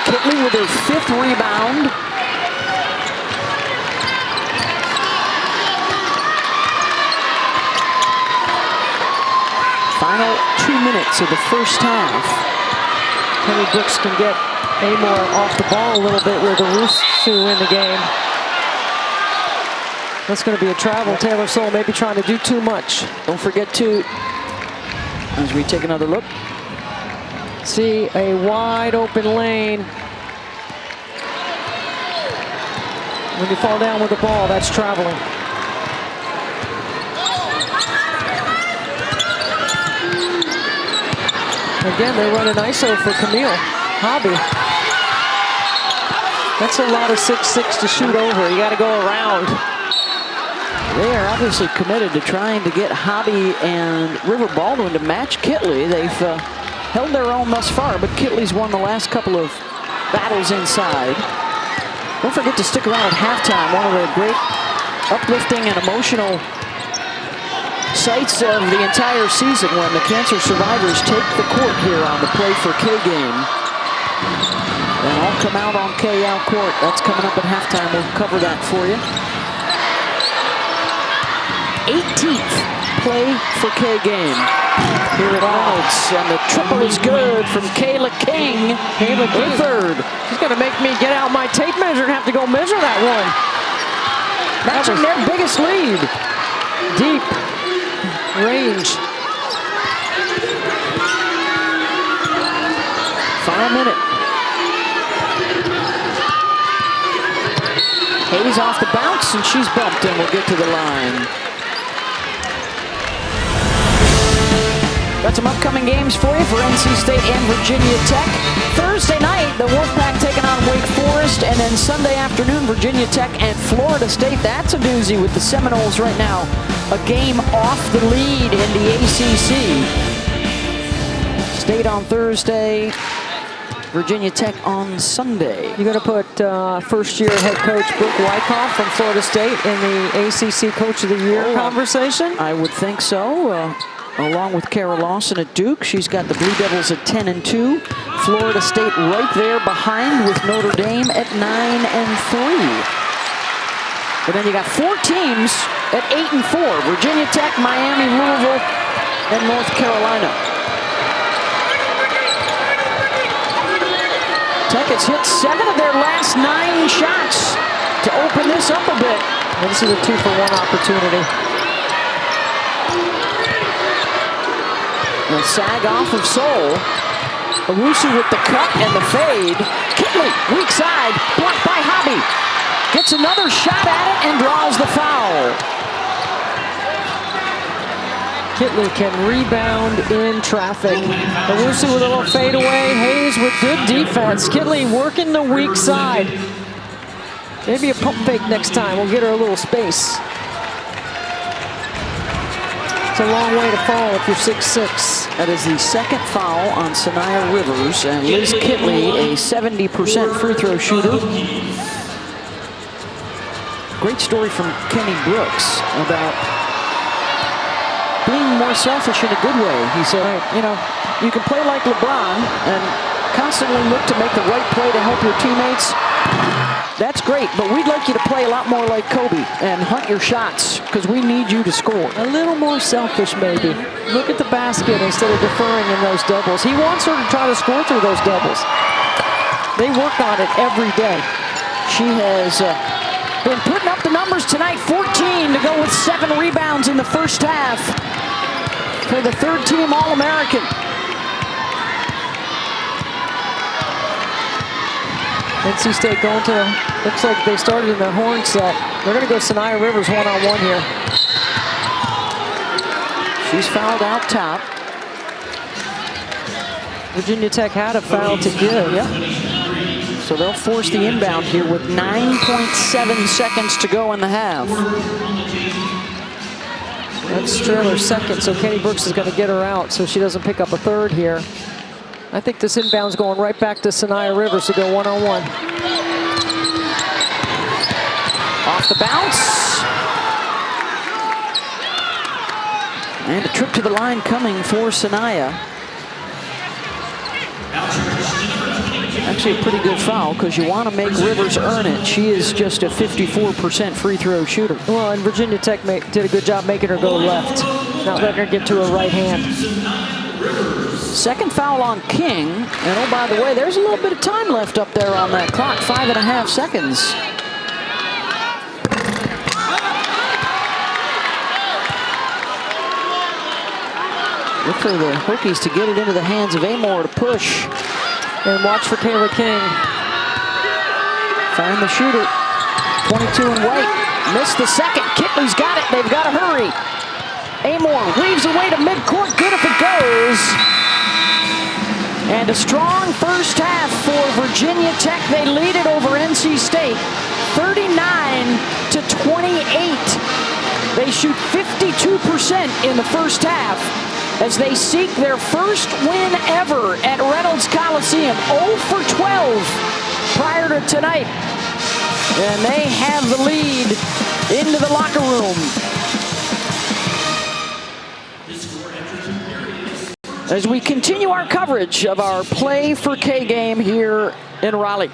Kitley with her 5th rebound. Final 2 minutes of the first half. Penny Brooks can get Amore off the ball a little bit with the Rusu in the game. That's going to be a travel. Taylor Seoul maybe trying to do too much. Don't forget to, as we take another look, see a wide open lane. When you fall down with the ball, that's traveling. Again, they run an ISO for Camille Hobby. That's a lot of 6'6" to shoot over. You got to go around. They are obviously committed to trying to get Hobby and River Baldwin to match Kitley. They've held their own thus far, but Kitley's won the last couple of battles inside. Don't forget to stick around at halftime. One of the great uplifting and emotional sights of the entire season when the cancer survivors take the court here on the Play for K game. And all come out on K out court. That's coming up at halftime. We'll cover that for you. 18th Play for K game here at Reynolds. And the triple is good from Kayla King. Kayla King. Third. She's going to make me get out my tape measure and have to go measure that one. Matching their biggest lead. Deep range. Final minute. Hayes off the bounce, and she's bumped and will get to the line. Got some upcoming games for you for NC State and Virginia Tech. Thursday night, the Wolfpack taking on Wake Forest, and then Sunday afternoon, Virginia Tech and Florida State. That's a doozy with the Seminoles right now. A game off the lead in the ACC. State on Thursday, Virginia Tech on Sunday. You're going to put first-year head coach Brooke Wyckoff from Florida State in the ACC Coach of the Year conversation? I would think so. Along with Kara Lawson at Duke. She's got the Blue Devils at 10-2. Florida State right there behind with Notre Dame at 9-3. But then you got 4 teams at 8-4. Virginia Tech, Miami, Louisville, and North Carolina. Tech has hit 7 of their last 9 shots to open this up a bit. And this is a 2-for-1 opportunity. And sag off of Seoul. Owusu with the cut and the fade. Kitley, weak side, blocked by Hobby. Gets another shot at it and draws the foul. Kitley can rebound in traffic. Owusu with a little fadeaway. Hayes with good defense. Kitley working the weak side. Maybe a pump fake next time. We'll get her a little space. It's a long way to fall if you're 6'6". That is the second foul on Sanaya Rivers, and Liz Kitley, a 70% free throw shooter. Great story from Kenny Brooks about being more selfish in a good way. He said, you know, you can play like LeBron and constantly look to make the right play to help your teammates. That's great, but we'd like you to play a lot more like Kobe and hunt your shots because we need you to score. A little more selfish, maybe. Look at the basket instead of deferring in those doubles. He wants her to try to score through those doubles. They work on it every day. She has been putting up the numbers tonight. 14 to go with 7 rebounds in the first half for the third-team All-American. NC State going to, looks like they started in their horn set. They're going to go Sanaya Rivers one-on-one here. She's fouled out top. Virginia Tech had a foul to give. Yep. So they'll force the inbound here with 9.7 seconds to go in the half. That's trailer second, so Kenny Brooks is going to get her out so she doesn't pick up a third here. I think this inbound's going right back to Sanaya Rivers to go one-on-one. Off the bounce. And a trip to the line coming for Sanaya. Actually a pretty good foul because you want to make Rivers earn it. She is just a 54% free throw shooter. Well, and Virginia Tech did a good job making her go left, not letting her get to her right hand. Second foul on King. And oh, by the way, there's a little bit of time left up there on that clock. 5.5 seconds. Look for the Hokies to get it into the hands of Amor to push. And watch for Kayla King. Find the shooter. 22 and White. Missed the second. Kitley's got it. They've got to hurry. Amor weaves away to midcourt. Good if it goes. And a strong first half for Virginia Tech. They lead it over NC State, 39-28. They shoot 52% in the first half as they seek their first win ever at Reynolds Coliseum. 0 for 12 prior to tonight. And they have the lead into the locker room. As we continue our coverage of our Play for K game here in Raleigh.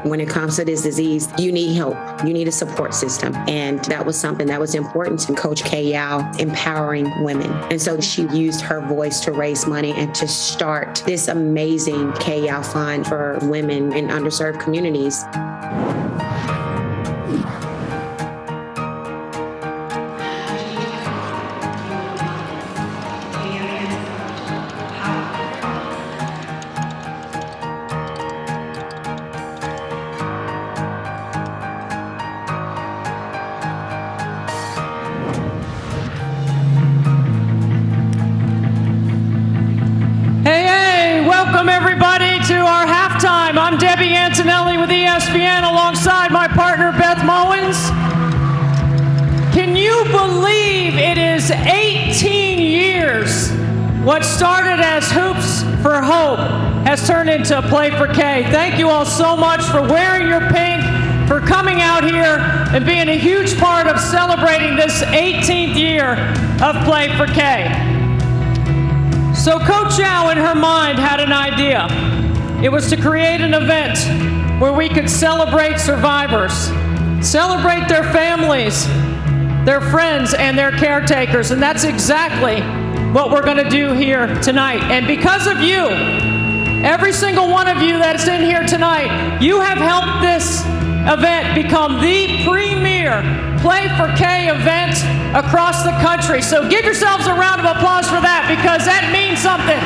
When it comes to this disease, you need help. You need a support system. And that was something that was important to Coach K. Yao, empowering women. And so she used her voice to raise money and to start this amazing K. Yao Fund for women in underserved communities. time. I'm Debbie Antonelli with ESPN alongside my partner Beth Mowens. Can you believe it is 18 years? What started as Hoops for Hope has turned into Play for K. Thank you all so much for wearing your pink, for coming out here and being a huge part of celebrating this 18th year of Play for K. So Coach Chow, in her mind, had an idea. It was to create an event where we could celebrate survivors, celebrate their families, their friends, and their caretakers. And that's exactly what we're going to do here tonight. And because of you, every single one of you that's in here tonight, you have helped this event become the premier Play for K event across the country. So give yourselves a round of applause for that, because that means something.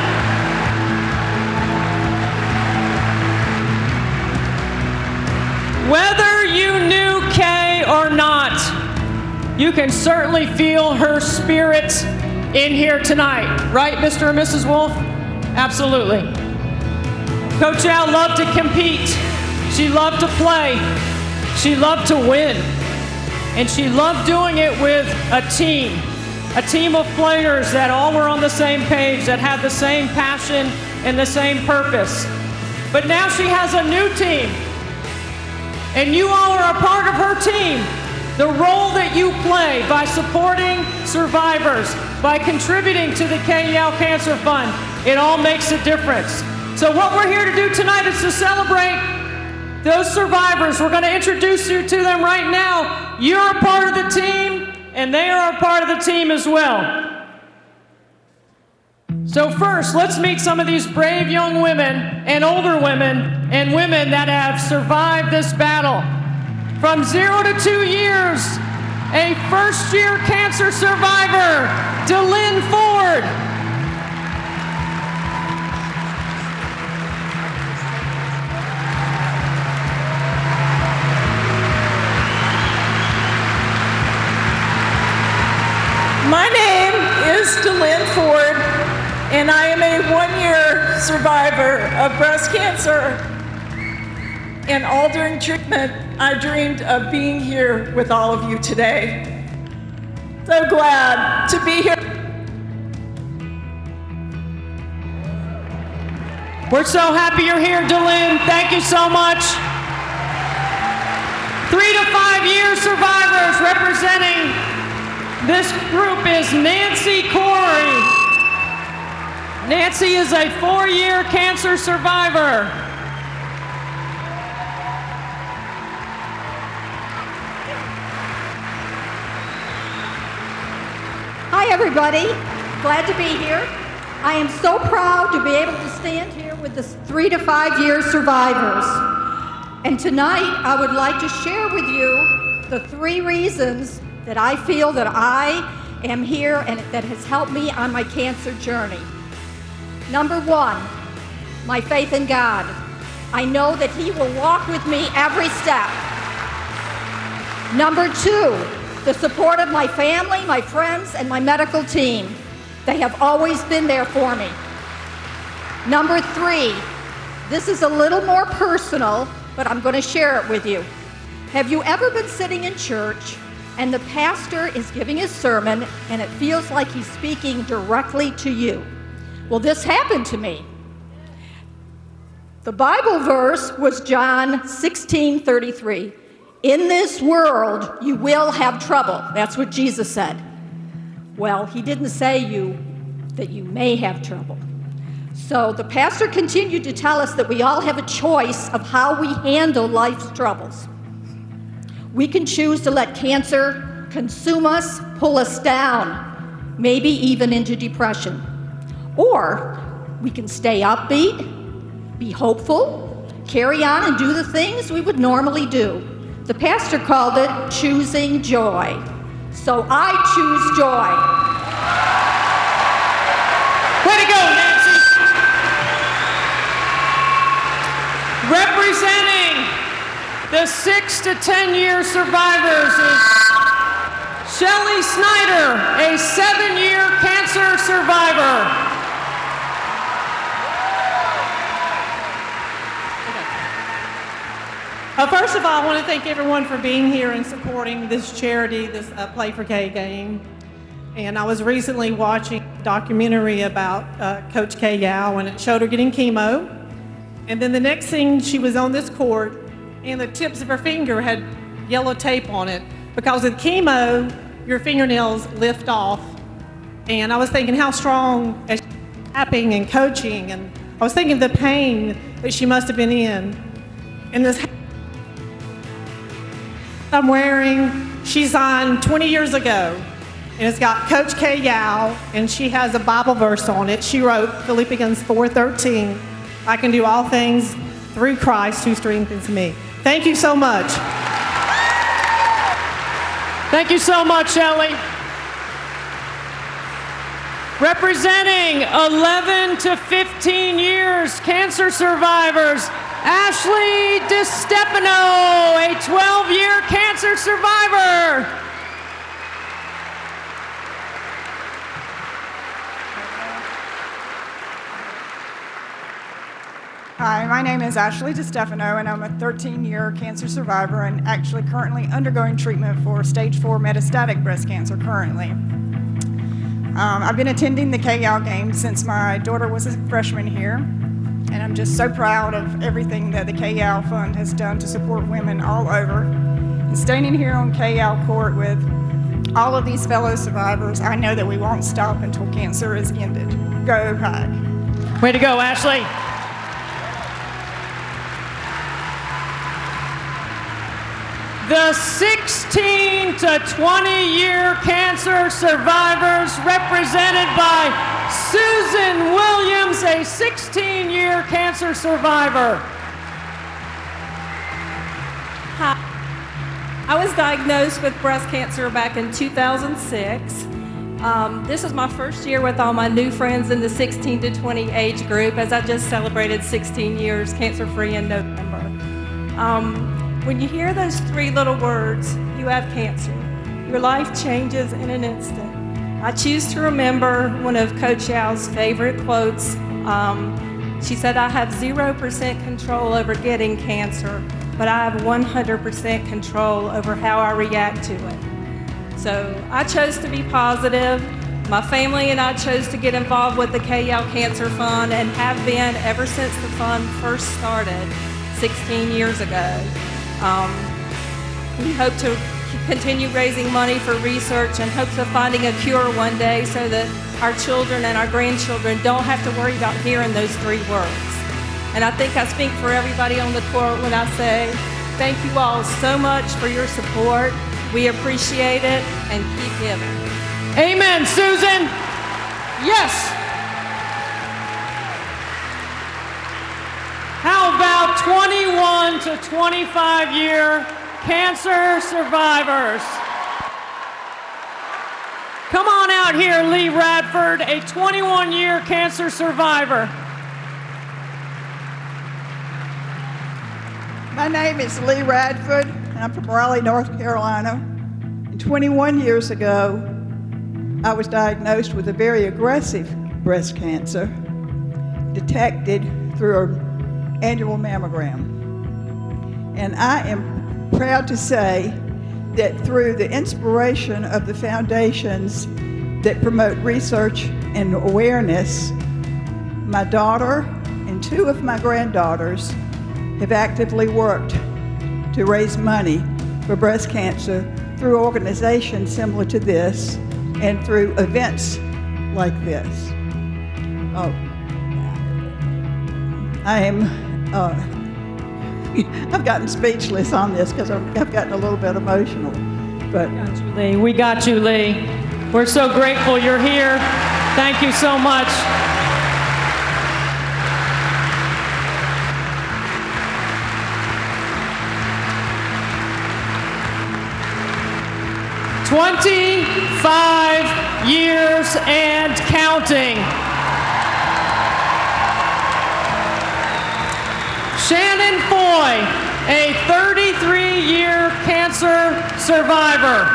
Whether you knew Kay or not, you can certainly feel her spirit in here tonight. Right, Mr. and Mrs. Wolf? Absolutely. Coach Al loved to compete. She loved to play. She loved to win. And she loved doing it with a team of players that all were on the same page, that had the same passion and the same purpose. But now she has a new team. And you all are a part of her team. The role that you play by supporting survivors, by contributing to the KL Cancer Fund, it all makes a difference. So what we're here to do tonight is to celebrate those survivors. We're going to introduce you to them right now. You're a part of the team, and they are a part of the team as well. So first, let's meet some of these brave young women and older women and women that have survived this battle. From 0 to 2 years, a first-year cancer survivor, DeLynn Ford. My name is DeLynn Ford, and I am a one-year survivor of breast cancer. And all during treatment, I dreamed of being here with all of you today. So glad to be here. We're so happy you're here, DeLynn. Thank you so much. 3 to 5 year survivors representing this group is Nancy Corey. Nancy is a 4-year cancer survivor. Hi everybody, glad to be here. I am so proud to be able to stand here with the 3 to 5 year survivors. And tonight I would like to share with you the 3 reasons that I feel that I am here and that has helped me on my cancer journey. Number 1, my faith in God. I know that He will walk with me every step. Number 2, the support of my family, my friends, and my medical team. They have always been there for me. Number 3, this is a little more personal, but I'm going to share it with you. Have you ever been sitting in church and the pastor is giving his sermon and it feels like he's speaking directly to you? Well, this happened to me. The Bible verse was John 16:33. In this world, you will have trouble. That's what Jesus said. Well, He didn't say that you may have trouble. So the pastor continued to tell us that we all have a choice of how we handle life's troubles. We can choose to let cancer consume us, pull us down, maybe even into depression. Or we can stay upbeat, be hopeful, carry on and do the things we would normally do. The pastor called it choosing joy. So I choose joy. Way to go, Nancy. Representing the 6 to 10 year survivors is Shelley Snyder, a 7-year cancer survivor. First of all, I want to thank everyone for being here and supporting this charity, this Play for K game. And I was recently watching a documentary about Coach K Yao, and it showed her getting chemo. And then the next thing, she was on this court, and the tips of her finger had yellow tape on it. Because with chemo, your fingernails lift off. And I was thinking how strong as she's tapping and coaching, and I was thinking of the pain that she must have been in. And this I'm wearing, she signed 20 years ago, and it's got Coach K Yao, and she has a Bible verse on it. She wrote Philippians 4:13, I can do all things through Christ who strengthens me. Thank you so much. Thank you so much, Shelley. Representing 11 to 15 years cancer survivors, Ashley DiStefano, a 12-year cancer survivor. Hi, my name is Ashley DiStefano, and I'm a 13-year cancer survivor and actually currently undergoing treatment for stage 4 metastatic breast cancer currently. I've been attending the KL games since my daughter was a freshman here, and I'm just so proud of everything that the KL Fund has done to support women all over. And standing here on KL court with all of these fellow survivors, I know that we won't stop until cancer is ended. Go Pack. Way to go, Ashley. The 16 to 20-year cancer survivors, represented by Susan Williams, a 16-year cancer survivor. Hi. I was diagnosed with breast cancer back in 2006. This is my first year with all my new friends in the 16 to 20 age group, as I just celebrated 16 years cancer-free in November. When you hear those 3 little words, you have cancer, your life changes in an instant. I choose to remember one of Coach Yao's favorite quotes. She said, I have 0% control over getting cancer, but I have 100% control over how I react to it. So I chose to be positive. My family and I chose to get involved with the KL Cancer Fund and have been ever since the fund first started 16 years ago. We hope to continue raising money for research and hopes of finding a cure one day so that our children and our grandchildren don't have to worry about hearing those 3 words. And I think I speak for everybody on the court when I say, thank you all so much for your support. We appreciate it, and keep giving. Amen, Susan. Yes. How about 21 to 25-year cancer survivors? Come on out here, Lee Radford, a 21-year cancer survivor. My name is Lee Radford, and I'm from Raleigh, North Carolina. And 21 years ago, I was diagnosed with a very aggressive breast cancer, detected through an annual mammogram. And I am proud to say that through the inspiration of the foundations that promote research and awareness, my daughter and 2 of my granddaughters have actively worked to raise money for breast cancer through organizations similar to this and through events like this. Oh, I've gotten speechless on this because I've gotten a little bit emotional. But We got you, Lee. We're so grateful you're here. Thank you so much. "25 years and counting." Shannon Foy, a 33-year cancer survivor.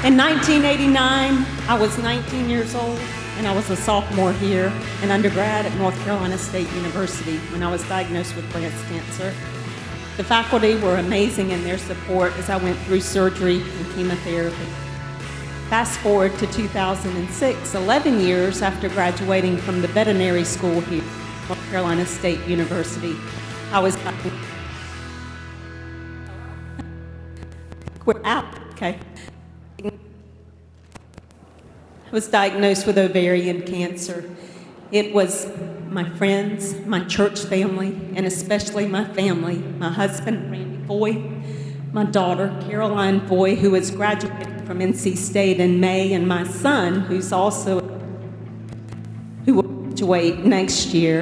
In 1989, I was 19 years old, and I was a sophomore here and undergrad at North Carolina State University when I was diagnosed with breast cancer. The faculty were amazing in their support as I went through surgery and chemotherapy. Fast forward to 2006, 11 years after graduating from the veterinary school here at North Carolina State University. I was diagnosed with ovarian cancer. It was my friends, my church family, and especially my family, my husband, Randy Foy, my daughter, Caroline Foy, who is graduating from NC State in May, and my son, who will graduate next year,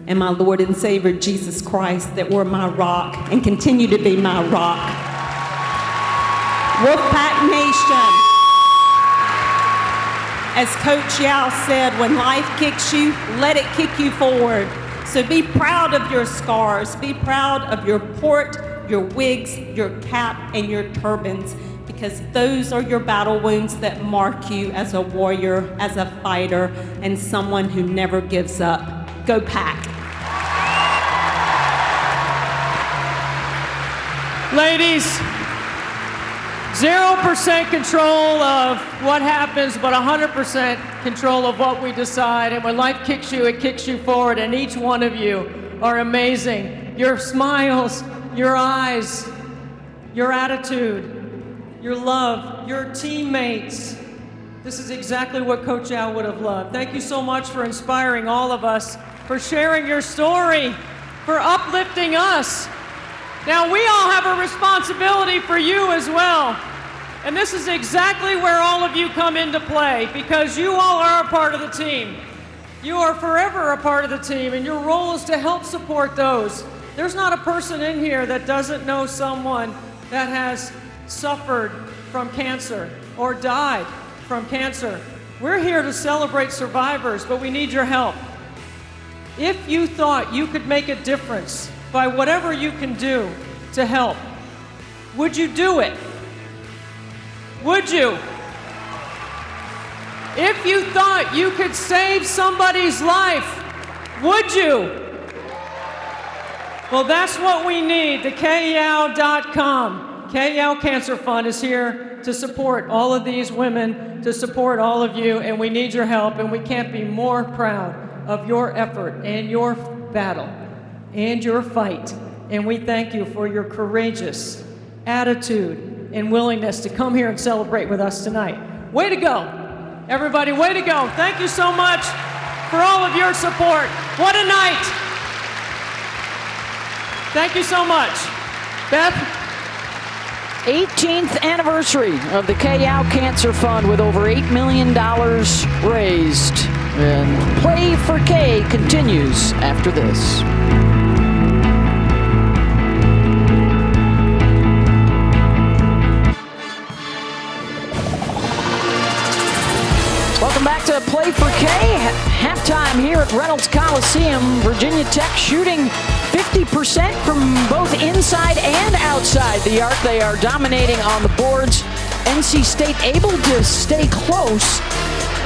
and my Lord and Savior, Jesus Christ, that were my rock and continue to be my rock. Wolfpack Nation. As Coach Yao said, when life kicks you, let it kick you forward. So be proud of your scars. Be proud of your port, your wigs, your cap, and your turbans, because those are your battle wounds that mark you as a warrior, as a fighter, and someone who never gives up. Go Pack. Ladies, 0% control of what happens, but 100% control of what we decide. And when life kicks you, it kicks you forward. And each one of you are amazing. Your smiles, your eyes, your attitude, your love, your teammates. This is exactly what Coach Al would have loved. Thank you so much for inspiring all of us, for sharing your story, for uplifting us. Now, we all have a responsibility for you as well. And this is exactly where all of you come into play, because you all are a part of the team. You are forever a part of the team, and your role is to help support those. There's not a person in here that doesn't know someone that has suffered from cancer or died from cancer. We're here to celebrate survivors, but we need your help. If you thought you could make a difference by whatever you can do to help, would you do it? Would you? If you thought you could save somebody's life, would you? Well, that's what we need. The KYAO.com. KYAO Cancer Fund is here to support all of these women, to support all of you, and we need your help, and we can't be more proud of your effort and your battle and your fight. And we thank you for your courageous attitude and willingness to come here and celebrate with us tonight. Way to go, everybody, way to go. Thank you so much for all of your support. What a night. Thank you so much. Beth? 18th anniversary of the KYAO Cancer Fund with over $8 million raised. And Play for K continues after this. Welcome back to Play for K. Halftime here at Reynolds Coliseum. Virginia Tech shooting 50% from both inside and outside the arc. They are dominating on the boards. NC State able to stay close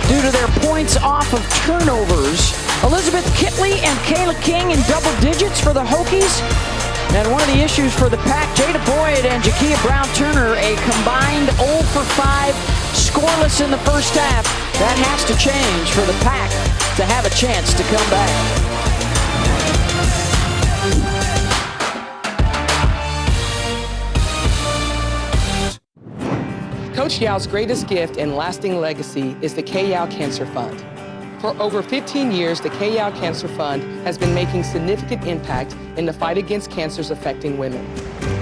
due to their points off of turnovers. Elizabeth Kitley and Kayla King in double digits for the Hokies. And one of the issues for the Pack, Jada Boyd and Jakia Brown-Turner, a combined 0 for 5, scoreless in the first half. That has to change for the Pack to have a chance to come back. Coach Yao's greatest gift and lasting legacy is the KYAO Cancer Fund. For over 15 years, the KYAO Cancer Fund has been making significant impact in the fight against cancers affecting women.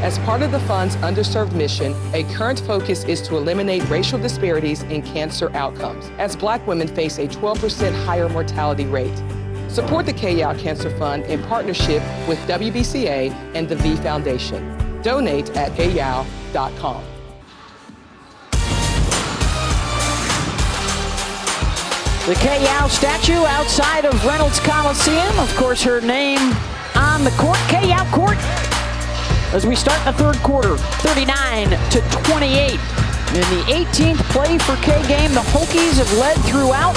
As part of the fund's underserved mission, a current focus is to eliminate racial disparities in cancer outcomes, as Black women face a 12% higher mortality rate. Support the KYAO Cancer Fund in partnership with WBCA and the V Foundation. Donate at KYAO.com. The KYAO statue outside of Reynolds Coliseum. Of course, her name on the court, KYAO Court. As we start the third quarter, 39-28. In the 18th Play for K game, the Hokies have led throughout.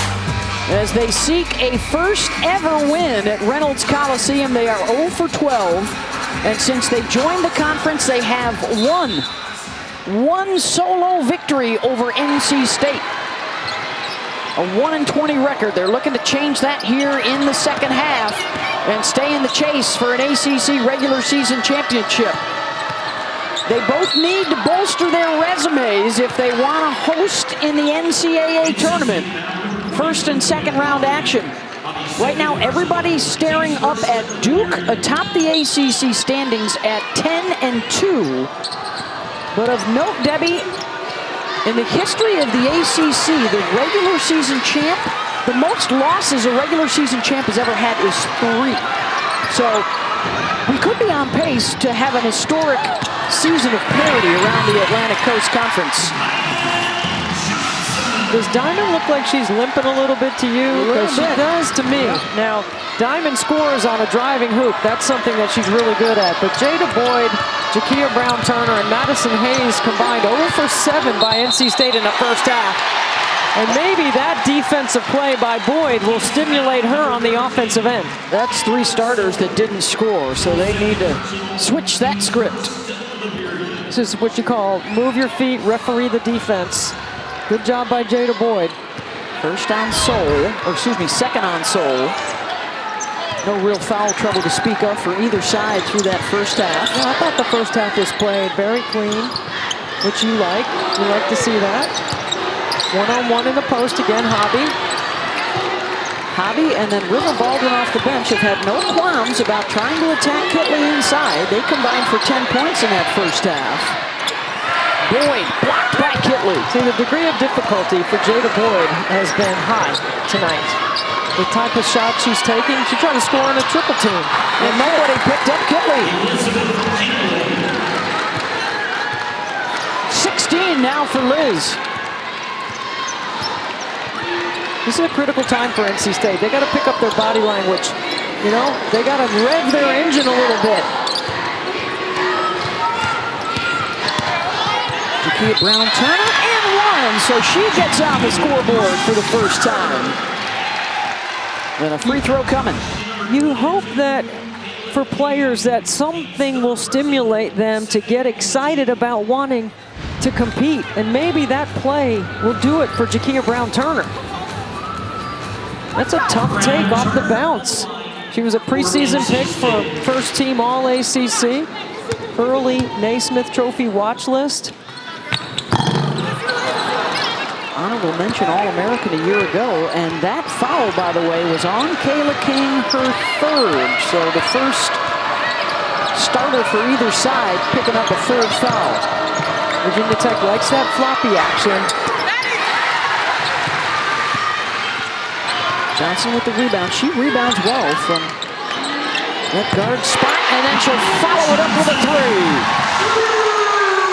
as they seek a first ever win at Reynolds Coliseum. They are 0 for 12, and since they joined the conference, they have one solo victory over NC State. A 1-20 record. They're looking to change that here in the second half and stay in the chase for an ACC regular season championship. They both need to bolster their resumes if they want to host in the NCAA tournament. First and second round action. Right now, everybody's staring up at Duke atop the ACC standings at 10-2. But of note, Debbie, in the history of the ACC, the regular season champ, the most losses a regular season champ has ever had is 3. So we could be on pace to have an historic season of parity around the Atlantic Coast Conference. Does Diamond look like she's limping a little bit to you? Because she does to me. Now, Diamond scores on a driving hoop. That's something that she's really good at. But Jada Boyd, Jakia Brown-Turner, and Madison Hayes combined 0 for 7 by NC State in the first half. And maybe that defensive play by Boyd will stimulate her on the offensive end. That's 3 starters that didn't score, so they need to switch that script. This is what you call move your feet, referee the defense. Good job by Jada Boyd. First on Seoul, or excuse me, second on Seoul. No real foul trouble to speak of for either side through that first half. Yeah, I thought the first half was played very clean, which you like. You like to see that. One-on-one in the post again, Hobby. Hobby and then River Baldwin off the bench have had no qualms about trying to attack Kitley inside. They combined for 10 points in that first half. Boyd blocked by Kitley. See, the degree of difficulty for Jada Boyd has been high tonight. The type of shot she's taking, she tried to score on a triple team. And nobody picked up Kitley. 16 now for Liz. This is a critical time for NC State. They got to pick up their body language. You know, they got to rev their engine a little bit. Jakia Brown-Turner and 1, so she gets on the scoreboard for the first time. And a free throw coming. You hope that for players that something will stimulate them to get excited about wanting to compete. And maybe that play will do it for Jakia Brown-Turner. That's a tough take off the bounce. She was a preseason pick for first team All-ACC. Early Naismith Trophy watch list. Honorable mention All-American a year ago, and that foul, by the way, was on Kayla King, her 3rd. So the first starter for either side picking up a 3rd foul. Virginia Tech likes that floppy action. Johnson with the rebound. She rebounds well from that guard spot, and then she'll follow it up with a 3.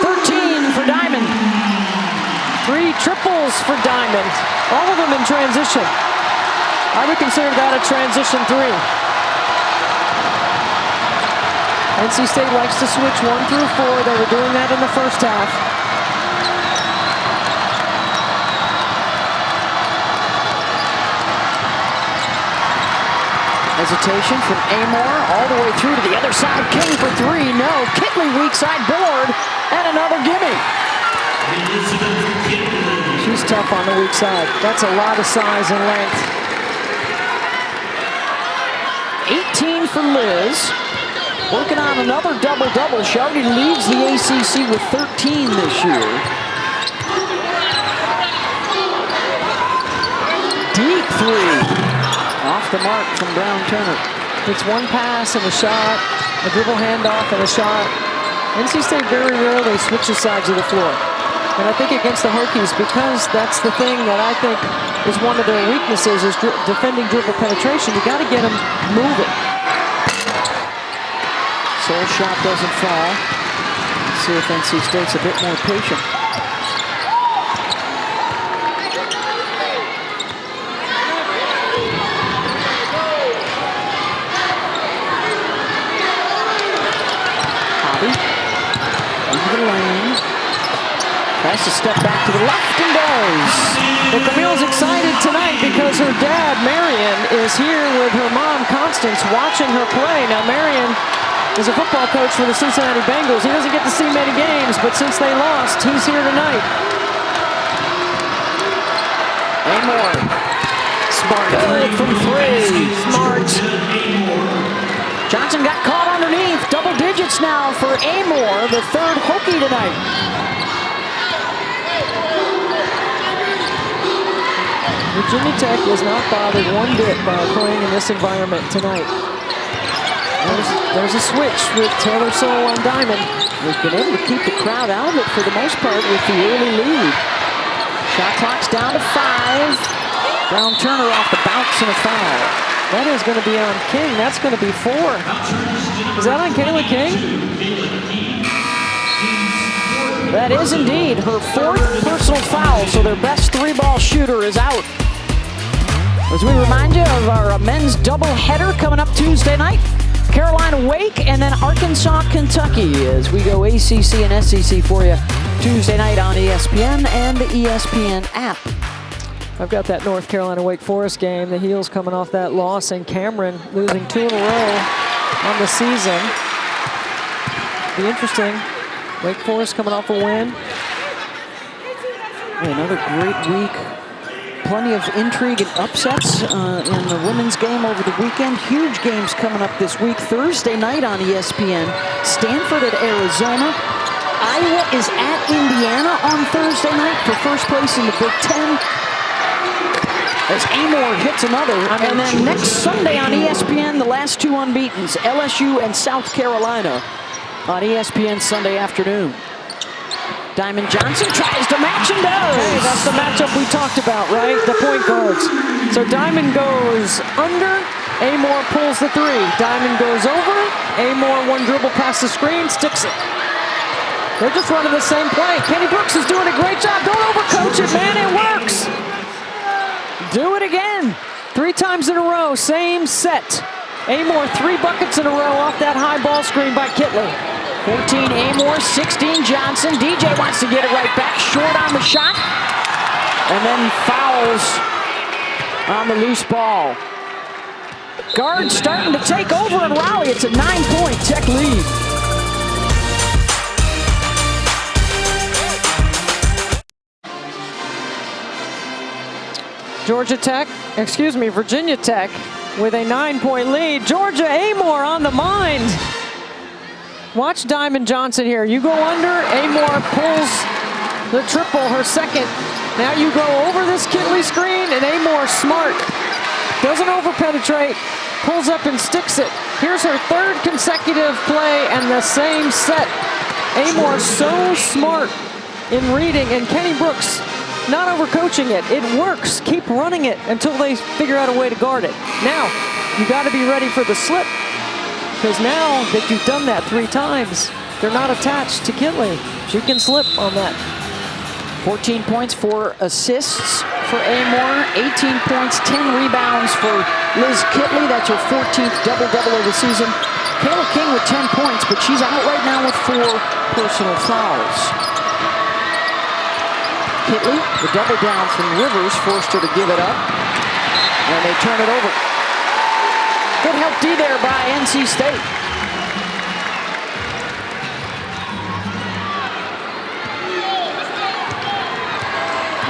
13 for Diamond. 3 triples for Diamond, all of them in transition. I would consider that a transition 3. NC State likes to switch 1 through 4. They were doing that in the first half. Hesitation from Amor all the way through to the other side. King for 3. No. Kitley weak side board and another gimme. She's tough on the weak side. That's a lot of size and length. 18 for Liz. Working on another double-double. Shelby leads the ACC with 13 this year. Deep 3. Off the mark from Brown-Turner. It's one pass and a shot, a dribble handoff and a shot. NC State very rarely switches sides of the floor. And I think against the Hokies, because that's the thing that I think is one of their weaknesses is defending dribble penetration. You got to get them moving. Soul shot doesn't fall. Let's see if NC State's a bit more patient. Hobby into the lane. Has to step back to the left and does. Well, Camille's excited tonight because her dad, Marion, is here with her mom, Constance, watching her play. Now, Marion is a football coach for the Cincinnati Bengals. He doesn't get to see many games, but since they lost, he's here tonight. Amor. Smart. Good from 3. Smart. Johnson got caught underneath. Double digits now for Amor, the third Hokie tonight. Virginia Tech was not bothered one bit by playing in this environment tonight. There's a switch with Taylor Soule on Diamond. We've been able to keep the crowd out of it for the most part with the early lead. Shot clock's down to 5. Brown Turner off the bounce and a foul. That is going to be on King. That's going to be 4. Is that on Kayla King? That is indeed her 4th personal foul, so their best 3-ball shooter is out. As we remind you of our men's doubleheader coming up Tuesday night. Carolina Wake and then Arkansas, Kentucky as we go ACC and SEC for you Tuesday night on ESPN and the ESPN app. I've got that North Carolina Wake Forest game. The Heels coming off that loss, and Cameron losing 2 in a row on the season. Be interesting. Wake Forest coming off a win. Another great week. Plenty of intrigue and upsets in the women's game over the weekend. Huge games coming up this week. Thursday night on ESPN. Stanford at Arizona. Iowa is at Indiana on Thursday night for first place in the Big Ten. As Amor hits another. And then next Sunday on ESPN, the last 2 unbeatens, LSU and South Carolina on ESPN Sunday afternoon. Diamond Johnson tries to match and does. Hey, that's the matchup we talked about, right? The point guards. So Diamond goes under, Amor pulls the 3. Diamond goes over, Amor 1 dribble past the screen, sticks it. They're just running the same play. Kenny Brooks is doing a great job. Don't overcoach it, man, it works. Do it again. 3 times in a row, same set. Amor 3 buckets in a row off that high ball screen by Kitley. 14 Amor, 16 Johnson. DJ wants to get it right back, short on the shot. And then fouls on the loose ball. Guards starting to take over in Raleigh. It's a 9-point Tech lead. Virginia Tech with a 9-point lead. Georgia Amor on the mind. Watch Diamond Johnson here. You go under, Amor pulls the triple, her second. Now you go over this Kitley screen, and Amor smart. Doesn't over-penetrate, pulls up and sticks it. Here's her 3rd consecutive play and the same set. Amor so smart in reading, and Kenny Brooks not overcoaching it. It works. Keep running it until they figure out a way to guard it. Now, you got to be ready for the slip, because now that you've done that 3 times, they're not attached to Kitley. She can slip on that. 14 points, 4 assists for Amor, 18 points, 10 rebounds for Liz Kitley. That's her 14th double-double of the season. Kayla King with 10 points, but she's out right now with 4 personal fouls. Kitley, the double down from Rivers, forced her to give it up, and they turn it over. Good help D there by NC State.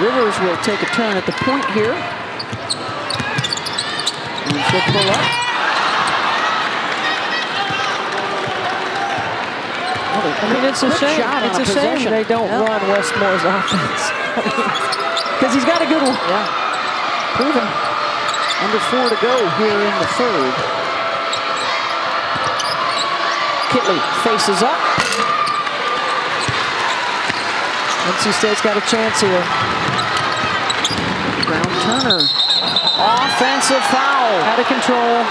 Rivers will take a turn at the point here. And she'll pull up. I mean, it's a shame. It's a shame they don't run Westmore's offense. Because he's got a good one. Yeah. Proven. Under 4 to go here in the 3rd. Kitley faces up. NC State's got a chance here. Brown Turner. Offensive foul. Out of control.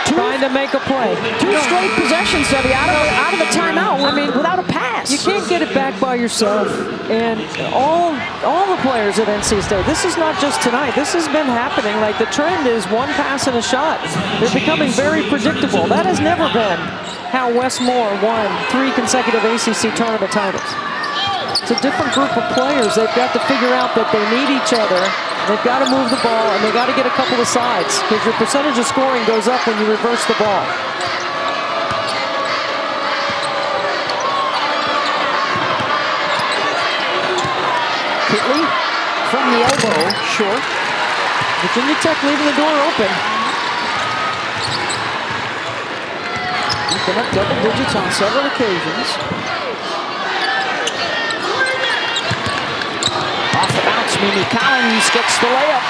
Trying to make a play. 2 straight possessions, Debbie, out of the timeout. I mean, without a pass. You can't get it back by yourself. And all the players at NC State, this is not just tonight. This has been happening. Like, the trend is 1 pass and a shot. They're becoming very predictable. That has never been how Westmore won 3 consecutive ACC tournament titles. It's a different group of players. They've got to figure out that they need each other. They've got to move the ball, and they've got to get a couple of sides because your percentage of scoring goes up when you reverse the ball. Kitley from the elbow, short. Virginia Tech leaving the door open. Been up double digits on several occasions. Off the bounce, Mimi Collins gets the layup.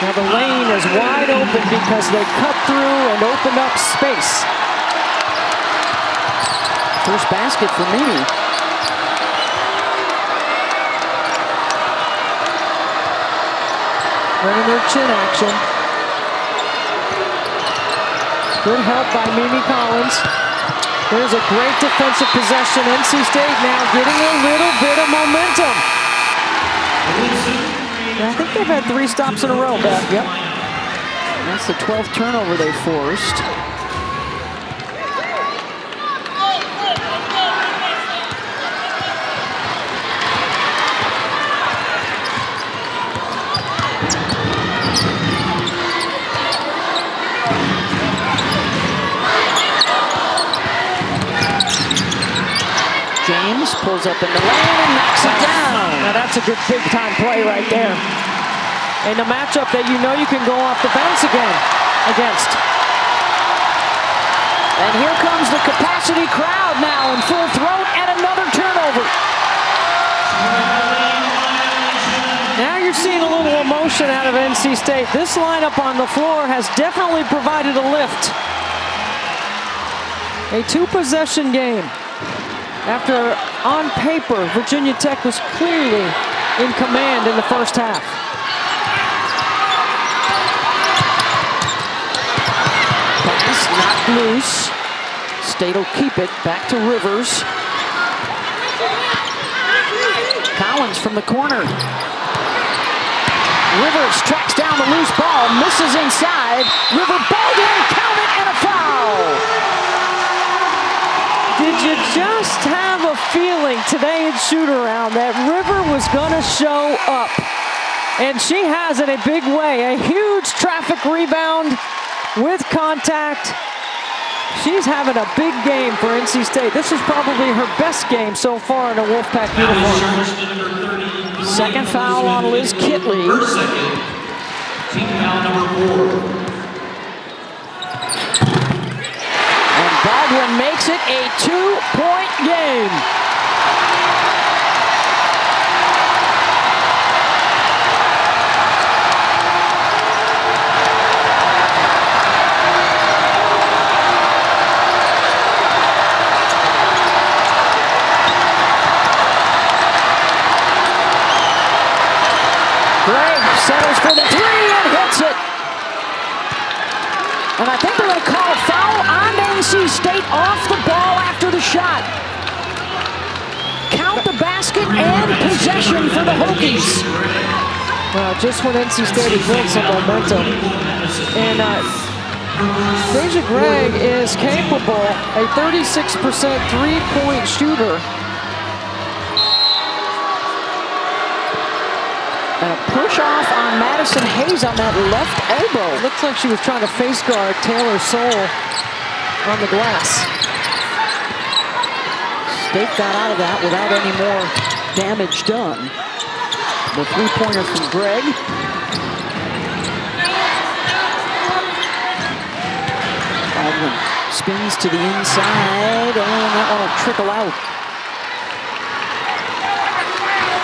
Now the lane is wide open because they cut through and opened up space. First basket for Mimi. Running their chin action. Good help by Mimi Collins. There's a great defensive possession. NC State now getting a little bit of momentum. I think they've had 3 stops in a row, Beth. Yep. That's the 12th turnover they forced. James pulls up in the lane and knocks it down. Now that's a good big-time play right there. And a matchup that you know you can go off the bounce against. And here comes the capacity crowd now in full throat, and another turnover. Now you're seeing a little emotion out of NC State. This lineup on the floor has definitely provided a lift. A 2-possession game. After, on paper, Virginia Tech was clearly in command in the first half. Pass knocked loose. State will keep it. Back to Rivers. Collins from the corner. Rivers tracks down the loose ball, misses inside. River Baldwin, count it, and a foul. Did you just have a feeling today in shoot-around that River was going to show up? And she has in a big way. A huge traffic rebound with contact. She's having a big game for NC State. This is probably her best game so far in a Wolfpack uniform. Second foul on Liz Kitley. Team foul number 4. Baldwin makes it a 2-point game. Gregg settles for the 3 and hits it. And I think they're going to call a foul on NC State off the ball after the shot. Count the basket and possession for the Hokies. Well, just when NC State has built some momentum. And Deja Gregg is capable, a 36% three-point shooter. And a push off on Madison Hayes on that left elbow. Looks like she was trying to face guard Taylor Soule on the glass. State got out of that without any more damage done. The 3-pointer from Gregg. Baldwin spins to the inside, and that one will trickle out.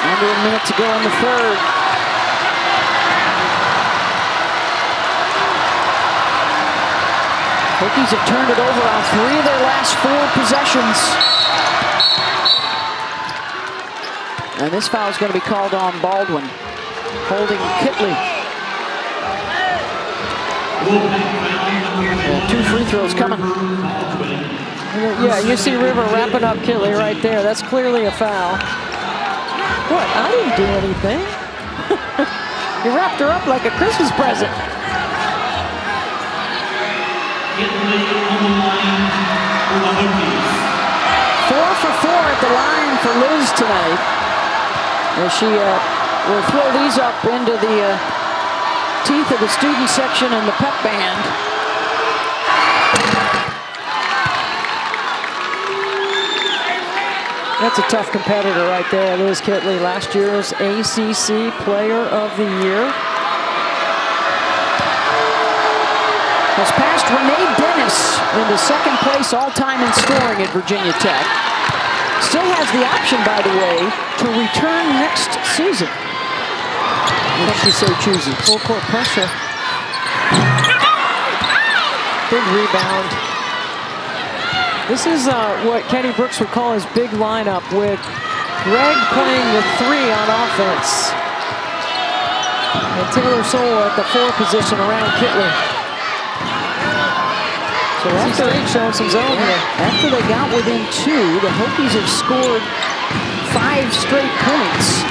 Under a minute to go in the third. Hokies have turned it over on 3 of their last 4 possessions. And this foul is going to be called on Baldwin, holding Kitley. 2 free throws coming. Yeah, you see River wrapping up Kitley right there. That's clearly a foul. What? I didn't do anything. You wrapped her up like a Christmas present. Kitley on the line for the Hokies. 4 for 4 at the line for Liz tonight, as she will throw these up into the teeth of the student section and the pep band. That's a tough competitor right there, Liz Kitley, last year's ACC Player of the Year. Has passed Renee Dennis into second place all-time in scoring at Virginia Tech. Still has the option, by the way, to return next season, if she so chooses. Full court pressure. Big rebound. This is what Kenny Brooks would call his big lineup, with Greg playing the 3 on offense. And Taylor Sowell at the 4 position around Kitley. So after showing some zone here. After they got within 2, the Hokies have scored 5 straight points.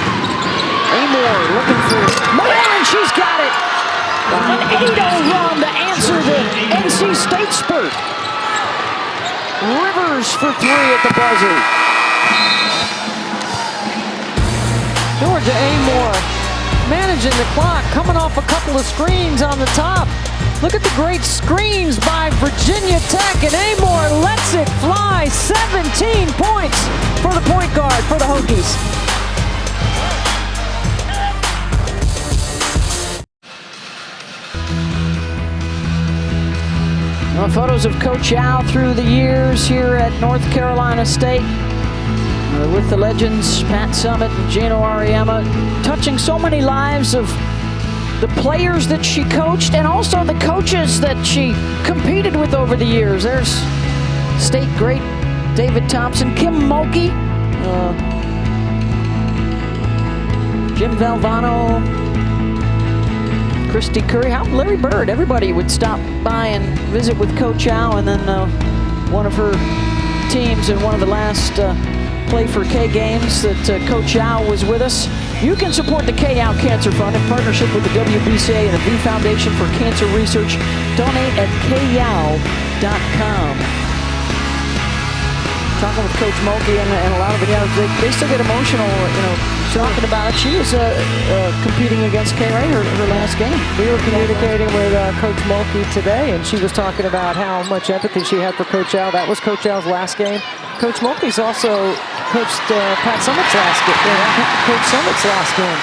Amor looking for more, and she's got it. An 8-0 run to answer the NC State spurt. Rivers for 3 at the buzzer. Georgia Amor managing the clock, coming off a couple of screens on the top. Look at the great screens by Virginia Tech, and Amor lets it fly. 17 points for the point guard for the Hokies. Well, photos of Coach Yao through the years here at North Carolina State with the legends Pat Summitt and Gino Auriemma, touching so many lives of the players that she coached and also the coaches that she competed with over the years. There's State great David Thompson, Kim Mulkey, Jim Valvano, Christy Curry, Larry Bird. Everybody would stop by and visit with Coach Yao, and then one of her teams in one of the last Play for K games that Coach Yao was with us. You can support the K-Yao Cancer Fund in partnership with the WBCA and the V Foundation for Cancer Research. Donate at kyao.com. Talking with Coach Mulkey and a lot of the guys, they still get emotional, talking about it. She was competing against K. Ray her last game. We were communicating with Coach Mulkey today, and she was talking about how much empathy she had for Coach Yao. That was Coach Yao's last game. Coach Mulkey's also coached Pat Summitt's last game. Coach Summitt's last game.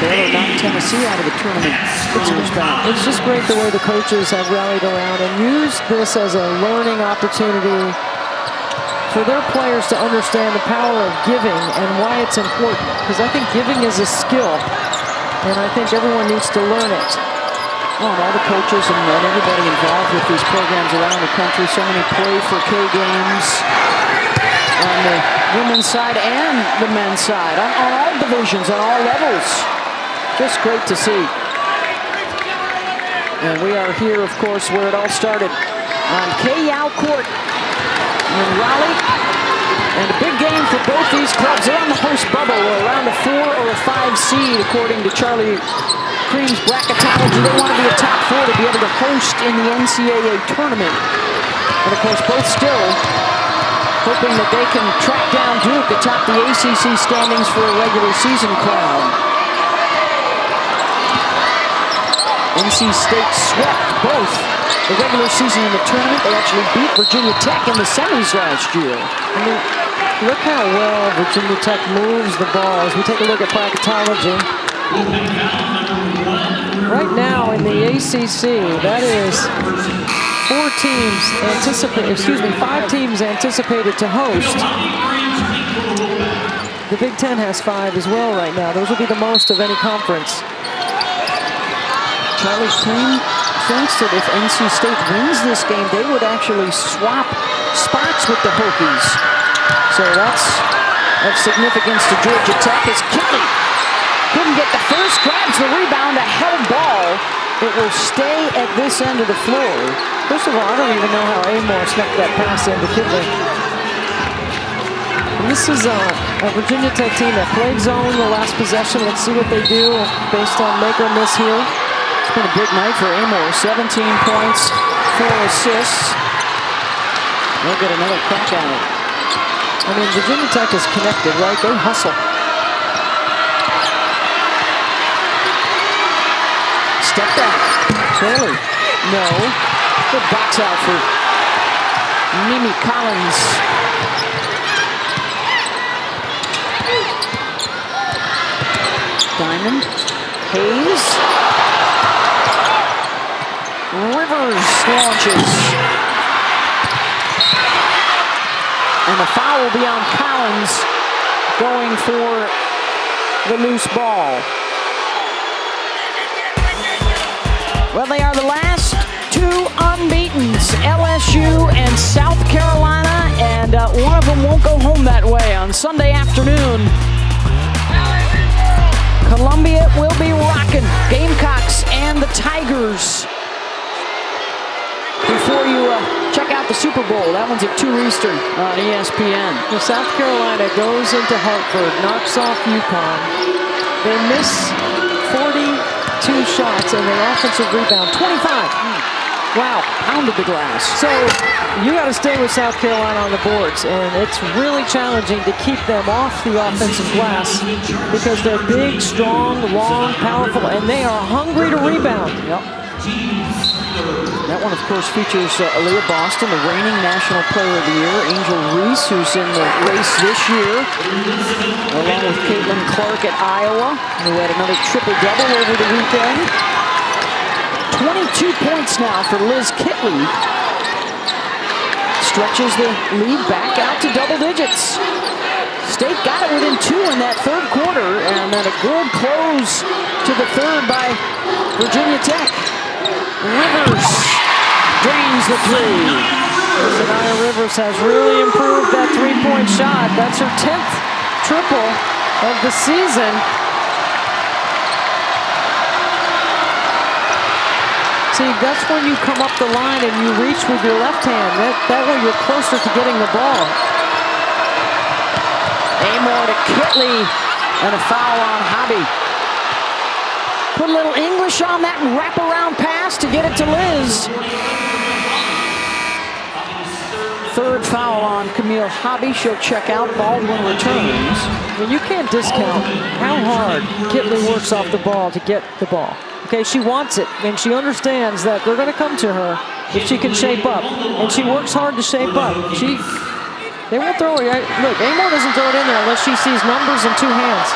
Baylor knocked Tennessee out of the tournament 6 years back. It's just great the way the coaches have rallied around and used this as a learning opportunity for their players to understand the power of giving and why it's important. Because I think giving is a skill, and I think everyone needs to learn it. Oh, and all the coaches and everybody involved with these programs around the country, so many Play for K games on the women's side and the men's side, on all divisions, on all levels. Just great to see. And we are here, of course, where it all started, on K-Yao Court in Raleigh. And a big game for both these clubs. They're on the host bubble, around a 4 or a 5 seed, according to Charlie Cream's bracketology. They want to be a top 4 to be able to host in the NCAA tournament. And of course, both still hoping that they can track down Duke atop the ACC standings for a regular season crown. NC State swept both the regular season and the tournament. They actually beat Virginia Tech in the semis last year. I mean, look how well Virginia Tech moves the ball as we take a look at bracketology. Right now in the ACC, that is 5 teams anticipated to host. The Big Ten has 5 as well right now. Those will be the most of any conference. Charlie Cream thinks that if NC State wins this game, they would actually swap spots with the Hokies. So that's of significance to Georgia Tech. As Kitley couldn't get the first, grabs the rebound, a held ball. It will stay at this end of the floor. First of all, I don't even know how Amor snuck that pass into Kitley. And this is a Virginia Tech team that played zone the last possession. Let's see what they do based on make or miss here. It's been a big night for Amor. 17 points, 4 assists. They'll get another crack at it. I mean, Virginia Tech is connected, right? They hustle. Step back. Taylor. No. Good box out for Mimi Collins. Diamond. Hayes. Rivers launches. And the foul will be on Collins going for the loose ball. Well, they are the last two unbeatens, LSU and South Carolina, and one of them won't go home that way on Sunday afternoon. Columbia will be rocking Gamecocks and the Tigers. Before you check out the Super Bowl, that one's at 2 Eastern on ESPN. Well, South Carolina goes into Hartford, knocks off UConn. They miss 42 shots and their offensive rebound, 25. Wow, pounded the glass. So you got to stay with South Carolina on the boards, and it's really challenging to keep them off the offensive glass because they're big, strong, long, powerful, and they are hungry to rebound. Yep. That one, of course, features Aaliyah Boston, the reigning National Player of the Year, Angel Reese, who's in the race this year, along with Caitlin Clark at Iowa, who had another triple-double over the weekend. 22 points now for Liz Kitley. Stretches the lead back out to double digits. State got it within 2 in that third quarter, and then a good close to the third by Virginia Tech. Rivers drains the three. Zanaya Rivers has really improved that three-point shot. That's her 10th triple of the season. See, that's when you come up the line and you reach with your left hand. That way you're closer to getting the ball. Amor to Kitley, and a foul on Hobby. Put a little English on that wraparound pass to get it to Liz. Third foul on Camille Hobby. She'll check out. Baldwin returns. I mean, you can't discount how hard Kitley works off the ball to get the ball. Okay, she wants it, and she understands that they're going to come to her if she can shape up. And she works hard to shape up. They won't throw it. Look, Amor doesn't throw it in there unless she sees numbers in 2 hands.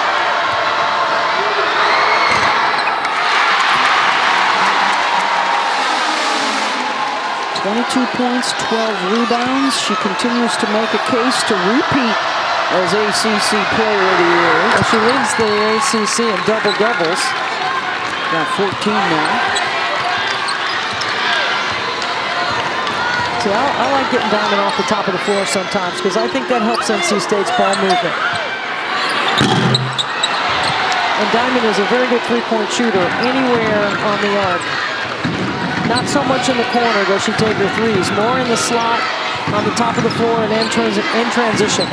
.22 points, 12 rebounds. She continues to make a case to repeat as ACC Player of the Year. Well, she leads the ACC in double-doubles. Got 14 now. See, I like getting Diamond off the top of the floor sometimes because I think that helps NC State's ball movement. And Diamond is a very good three-point shooter anywhere on the arc. Not so much in the corner does she take her threes. More in the slot, on the top of the floor, and in transition.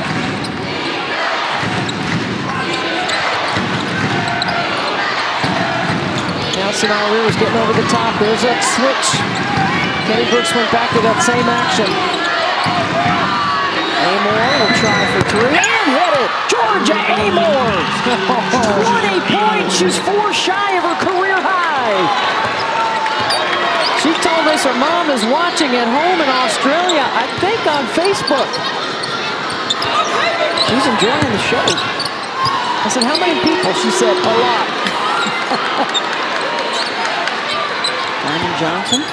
Now Zanaya Rivers getting over the top. There's that switch. Kenny Brooks went back to that same action. Amor will try for 3 and hit it. Georgia Amor. 20 points. She's 4 shy of her career high. She told us her mom is watching at home in Australia, I think on Facebook. She's enjoying the show. I said, how many people? She said, a lot. Diamond Johnson.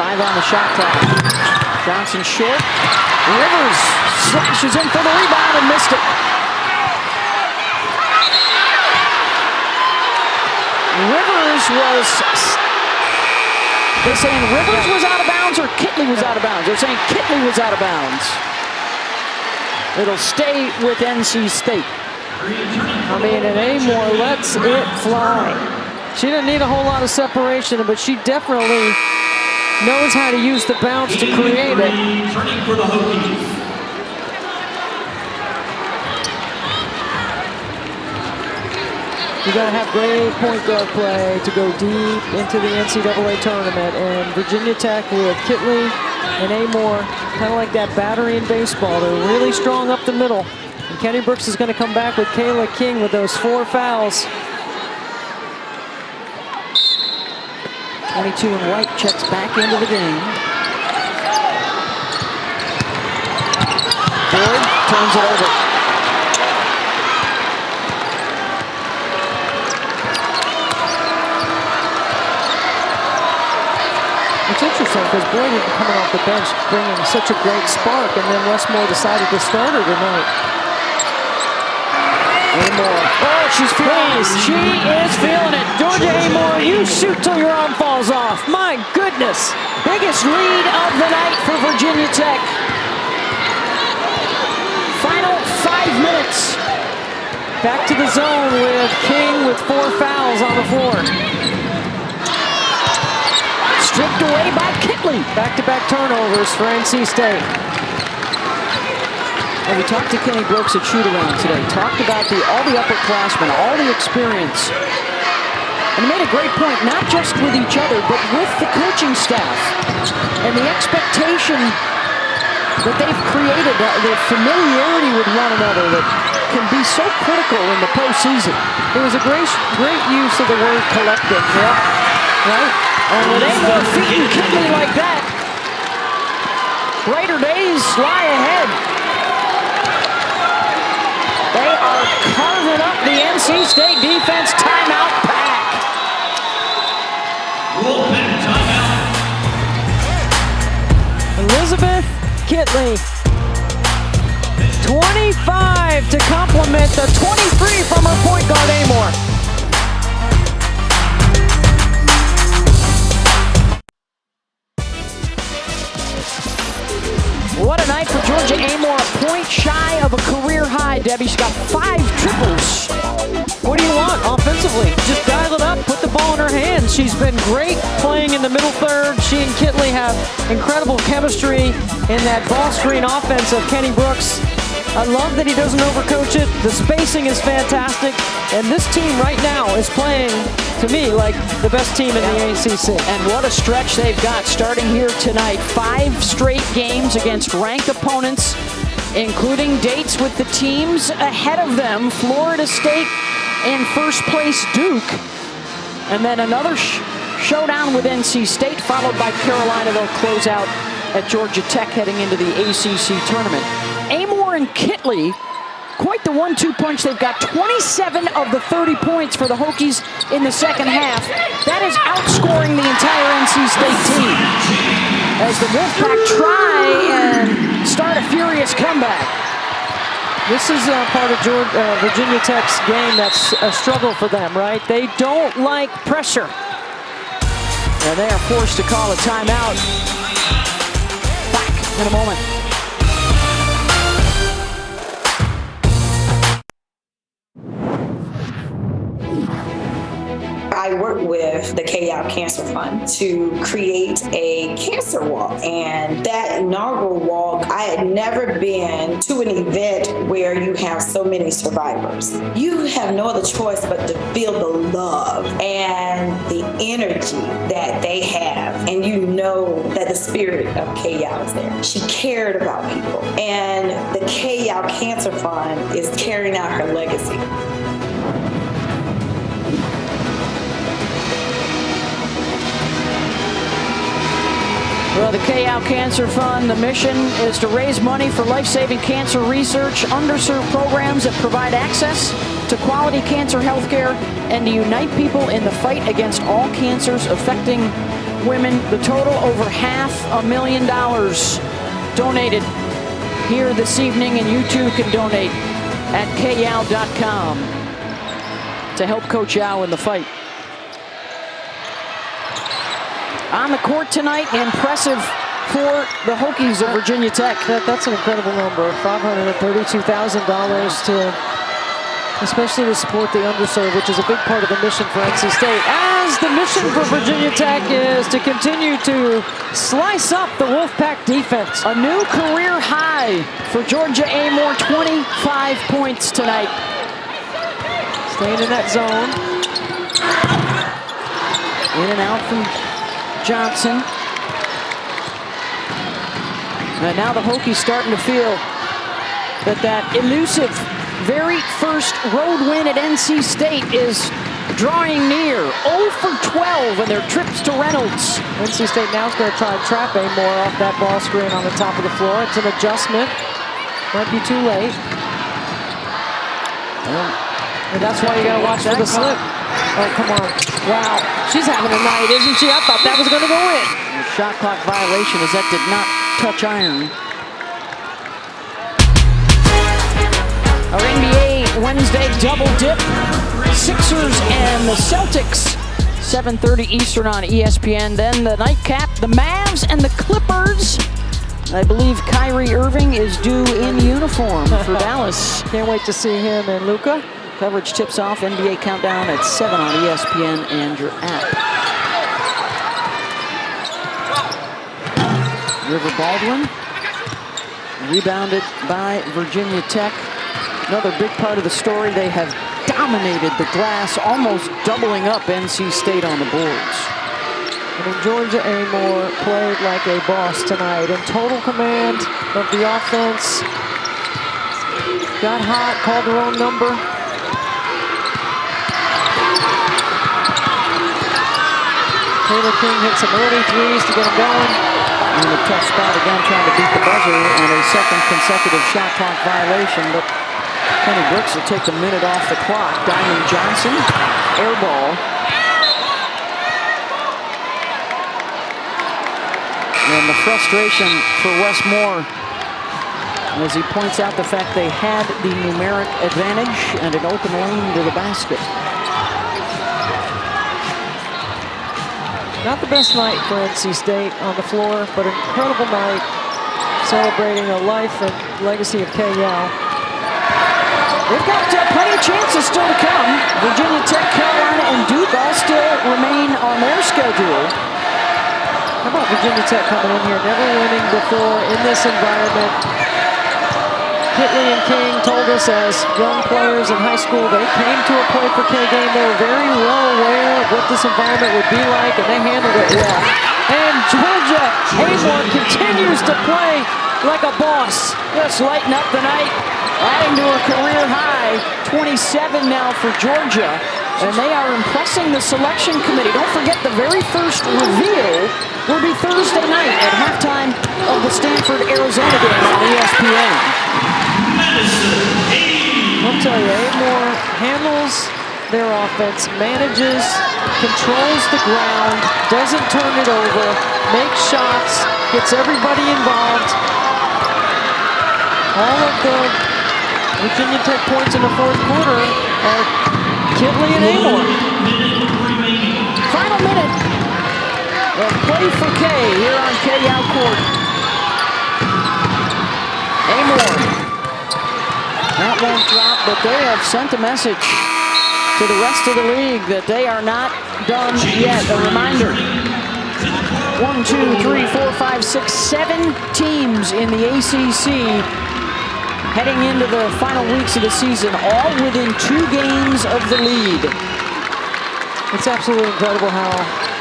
5 on the shot clock. Johnson short. Rivers slashes in for the rebound and missed it. Rivers was... They're saying Rivers was out of bounds or Kitley was out of bounds. They're saying Kitley was out of bounds. It'll stay with NC State. I mean, and Amor lets it fly. She didn't need a whole lot of separation, but she definitely knows how to use the bounce to create it. Turning for the Hokies. You got to have great point guard play to go deep into the NCAA tournament. And Virginia Tech with Kitley and Amore, kind of like that battery in baseball. They're really strong up the middle. And Kenny Brooks is going to come back with Kayla King with those 4 fouls. 22 and White checks back into the game. Boyd turns it over. It's interesting because Boyd had coming off the bench, bringing such a great spark, and then Westmore decided to start her tonight. Amore. Oh, she's feeling it. She is feeling it. Georgia Amore, you shoot till your arm falls off. My goodness. Biggest lead of the night for Virginia Tech. Final 5 minutes. Back to the zone with King with 4 fouls on the floor. Stripped away by Kitley. Back-to-back turnovers for NC State. And we talked to Kenny Brooks at shoot-around today. Talked about all the upperclassmen, all the experience. And he made a great point, not just with each other, but with the coaching staff. And the expectation that they've created, the familiarity with one another that can be so critical in the postseason. It was a great use of the word collective. Yeah. Right? And with Amore feeding Kitley like that, brighter days lie ahead. They are carving up the NC State defense. Timeout, Pack. Wolfpack timeout. Elizabeth Kitley. 25 to complement the 23 from her point guard Amore. What a night for Georgia Amore, a point shy of a career high, Debbie. She's got 5 triples. What do you want offensively? Just dial it up, put the ball in her hands. She's been great playing in the middle third. She and Kitley have incredible chemistry in that ball screen offense of Kenny Brooks. I love that he doesn't overcoach it. The spacing is fantastic. And this team right now is playing, to me, like the best team in the ACC. And what a stretch they've got starting here tonight. 5 straight games against ranked opponents, including dates with the teams ahead of them. Florida State in first place Duke. And then another showdown with NC State, followed by Carolina. They'll close out at Georgia Tech heading into the ACC tournament. Amore and Kitley, quite the 1-2 punch. They've got 27 of the 30 points for the Hokies in the second half. That is outscoring the entire NC State team as the Wolfpack try and start a furious comeback. This is part of Virginia Tech's game that's a struggle for them, right? They don't like pressure. And they are forced to call a timeout. Back in a moment. I worked with the KL Cancer Fund to create a cancer walk. And that inaugural walk, I had never been to an event where you have so many survivors. You have no other choice but to feel the love and the energy that they have. And you know that the spirit of KL is there. She cared about people. And the KL Cancer Fund is carrying out her legacy. Well, the KL Cancer Fund, the mission is to raise money for life-saving cancer research, underserved programs that provide access to quality cancer health care, and to unite people in the fight against all cancers affecting women. The total, over $500,000 donated here this evening, and you too can donate at kyal.com to help Coach Yao in the fight. On the court tonight, impressive for the Hokies of Virginia Tech. That's an incredible number, $532,000 to, especially to support the underserved, which is a big part of the mission for NC State. As the mission for Virginia Tech is to continue to slice up the Wolfpack defense. A new career high for Georgia Amore, 25 points tonight. Staying in that zone. In and out from Johnson. And now the Hokies starting to feel that elusive very first road win at NC State is drawing near. 0 for 12 in their trips to Reynolds. NC State now is going to try to trap more off that ball screen on the top of the floor. It's an adjustment. Might be too late. And that's why you got to watch for the slip. Oh, come on. Wow. She's having a night, isn't she? I thought that was going to go in. A shot clock violation as that did not touch iron. Our NBA Wednesday double dip. Sixers and the Celtics. 7:30 Eastern on ESPN. Then the nightcap, the Mavs and the Clippers. I believe Kyrie Irving is due in uniform for Dallas. Can't wait to see him and Luka. Coverage tips off NBA Countdown at 7 on ESPN and your app. River Baldwin. Rebounded by Virginia Tech. Another big part of the story, they have dominated the glass, almost doubling up NC State on the boards. I mean, Georgia Amore played like a boss tonight in total command of the offense. Got hot, called their own number. Taylor King hit some early threes to get him going. In a tough spot again, trying to beat the buzzer and a second consecutive shot clock violation, but Kenny Brooks will take a minute off the clock. Diamond Johnson, air ball. And the frustration for Wes Moore as he points out the fact they had the numeric advantage and an open lane to the basket. Not the best night for NC State on the floor, but an incredible night celebrating the life and legacy of K.L. They've got plenty of chances still to come. Virginia Tech, Carolina, and Duke all still remain on their schedule. How about Virginia Tech coming in here, never winning before in this environment? Kitley and King told us as young players in high school, they came to a Play for K game. They were very well aware of what this environment would be like, and they handled it well. And Georgia Amore continues to play like a boss. Just lighten up the night, adding to a career high. 27 now for Georgia, and they are impressing the selection committee. Don't forget the very first reveal will be Thursday night at halftime of the Stanford-Arizona game on ESPN. I'll tell you, Amore handles their offense, manages, controls the ground, doesn't turn it over, makes shots, gets everybody involved. All of the Virginia Tech points in the fourth quarter are Kitley and Amore. Final minute of Play for K here on K-Out Court. Amore. That won't drop, but they have sent a message to the rest of the league that they are not done yet. A reminder, 1, 2, 3, 4, 5, 6, 7 teams in the ACC heading into the final weeks of the season, all within 2 games of the lead. It's absolutely incredible how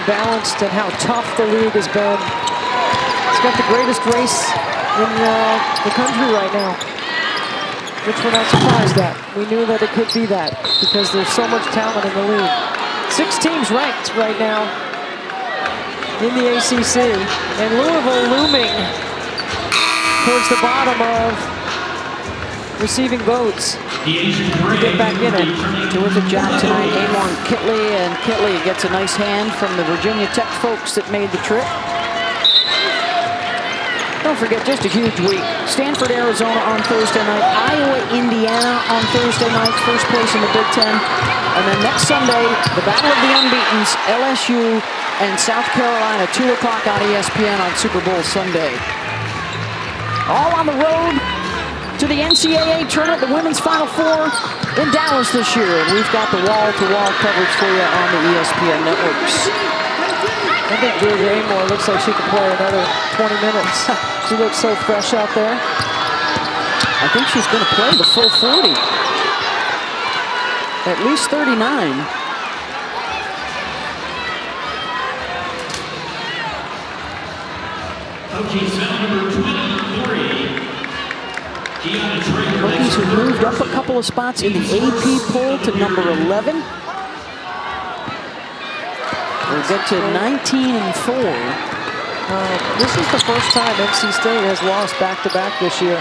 balanced and how tough the league has been. It's got the greatest race in the country right now, which we're not surprised at. We knew that it could be that because there's so much talent in the league. 6 teams ranked right now in the ACC, and Louisville looming towards the bottom of receiving votes to get back in it. Terrific job tonight, Amore and Kitley, and Kitley gets a nice hand from the Virginia Tech folks that made the trip. Don't forget, just a huge week. Stanford, Arizona on Thursday night. Iowa, Indiana on Thursday night, first place in the Big Ten. And then next Sunday, the Battle of the Unbeatens, LSU and South Carolina, 2 o'clock on ESPN on Super Bowl Sunday. All on the road to the NCAA tournament, the women's Final Four in Dallas this year. And we've got the wall-to-wall coverage for you on the ESPN Networks. I think Georgia Amore looks like she could play another 20 minutes. She looks so fresh out there. I think she's going to play the full 40. At least 39. Hokies foul number 20. Hokies who moved up a couple of spots in the AP poll to number 11. We'll get to 19-4. This is the first time NC State has lost back-to-back this year.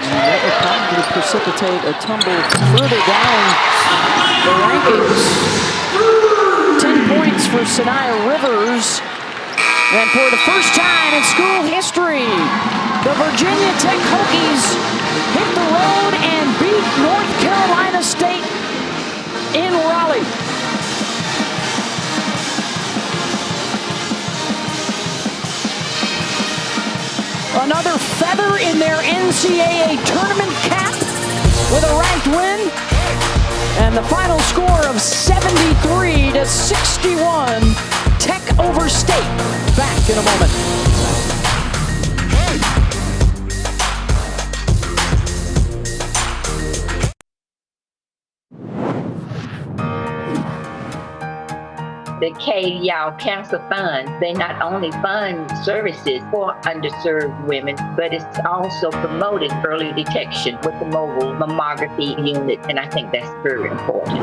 And that would probably precipitate a tumble further down the rankings. 10 points for Sanaya Rivers. And for the first time in school history, the Virginia Tech Hokies hit the road and beat North Carolina State in Raleigh. Another feather in their NCAA tournament cap with a ranked win. And the final score of 73-61. Tech over State. Back in a moment. The K-Yao Cancer Fund, they not only fund services for underserved women, but it's also promoting early detection with the mobile mammography unit, and I think that's very important.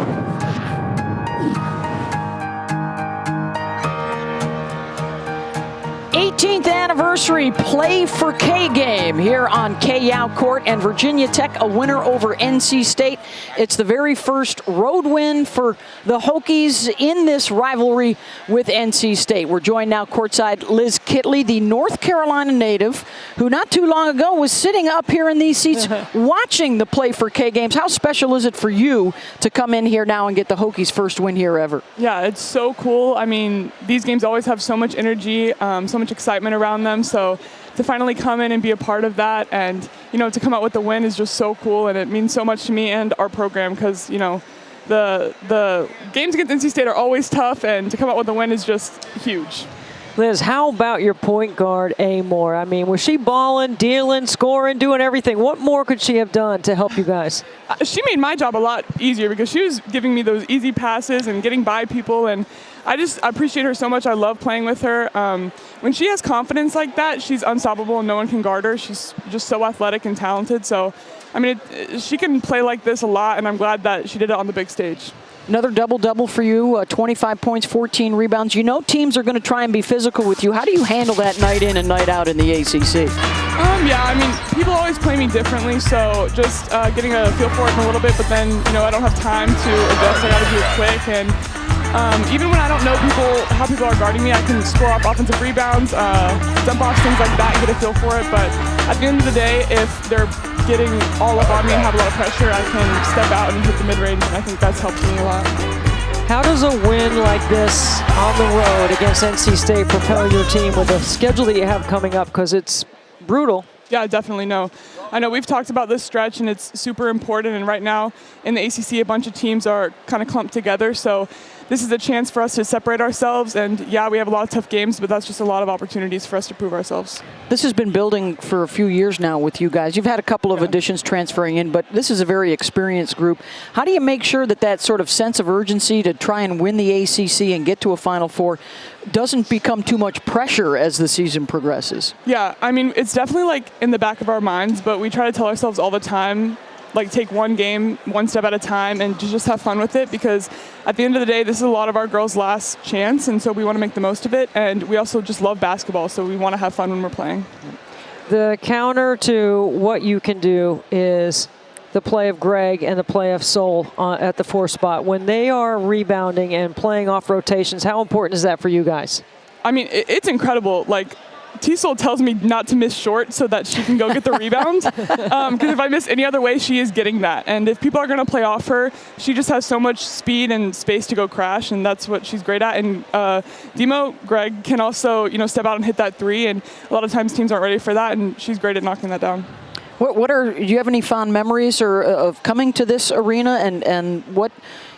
18th anniversary Play for K game here on K-Yao Court, and Virginia Tech a winner over NC State. It's the very first road win for the Hokies in this rivalry with NC State. We're joined now courtside Liz Kitley, the North Carolina native, who not too long ago was sitting up here in these seats watching the Play for K games. How special is it for you to come in here now and get the Hokies' first win here ever? Yeah, it's so cool. I mean, these games always have so much energy, so much excitement around them. So to finally come in and be a part of that, and to come out with the win is just so cool, and it means so much to me and our program because the games against NC State are always tough, and to come out with the win is just huge. Liz, how about your point guard, Amor? I mean, was she balling, dealing, scoring, doing everything? What more could she have done to help you guys? She made my job a lot easier because she was giving me those easy passes and getting by people, and I appreciate her so much. I love playing with her. When she has confidence like that, she's unstoppable and no one can guard her. She's just so athletic and talented. So, I mean, she can play like this a lot, and I'm glad that she did it on the big stage. Another double-double for you, 25 points, 14 rebounds. You know teams are going to try and be physical with you. How do you handle that night in and night out in the ACC? Yeah, I mean, people always play me differently, so just getting a feel for it in a little bit, but then, I don't have time to adjust. I got to do it quick, and even when I don't know how people are guarding me, I can score off offensive rebounds, dump off, things like that, get a feel for it. But at the end of the day, if they're getting all up on me and have a lot of pressure, I can step out and hit the mid-range, and I think that's helped me a lot. How does a win like this on the road against NC State propel your team with the schedule that you have coming up? Because it's brutal. Yeah, definitely. I know we've talked about this stretch, and it's super important. And right now in the ACC, a bunch of teams are kind of clumped together. So this is a chance for us to separate ourselves. And yeah, we have a lot of tough games, but that's just a lot of opportunities for us to prove ourselves. This has been building for a few years now with you guys. You've had a couple of additions transferring in, but this is a very experienced group. How do you make sure that sort of sense of urgency to try and win the ACC and get to a Final Four doesn't become too much pressure as the season progresses? Yeah, I mean, it's definitely in the back of our minds, but we try to tell ourselves all the time, take one game, one step at a time, and just have fun with it, because at the end of the day, this is a lot of our girls' last chance, and so we want to make the most of it, and we also just love basketball, so we want to have fun when we're playing. The counter to what you can do is the play of Greg and the play of Sol at the 4 spot. When they are rebounding and playing off rotations, how important is that for you guys? I mean, it's incredible. T-Sol tells me not to miss short so that she can go get the rebound. Because if I miss any other way, she is getting that. And if people are going to play off her, she just has so much speed and space to go crash, and that's what she's great at. And Greg can also, step out and hit that 3, and a lot of times teams aren't ready for that, and she's great at knocking that down. Do you have any fond memories of coming to this arena, and what,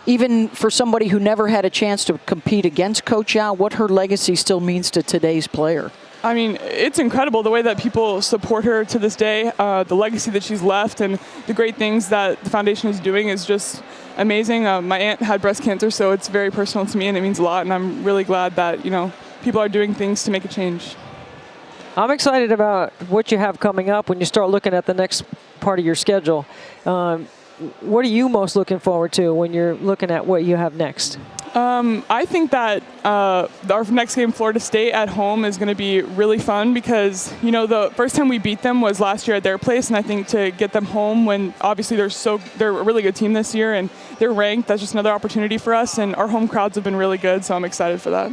even for somebody who never had a chance to compete against Coach Yao, what her legacy still means to today's player? I mean, it's incredible the way that people support her to this day. The legacy that she's left and the great things that the foundation is doing is just amazing. My aunt had breast cancer, so it's very personal to me, and it means a lot. And I'm really glad that people are doing things to make a change. I'm excited about what you have coming up when you start looking at the next part of your schedule. What are you most looking forward to when you're looking at what you have next? I think that our next game, Florida State at home, is going to be really fun because, you know, the first time we beat them was last year at their place, and I think to get them home when obviously they're a really good team this year and they're ranked, that's just another opportunity for us, and our home crowds have been really good, so I'm excited for that.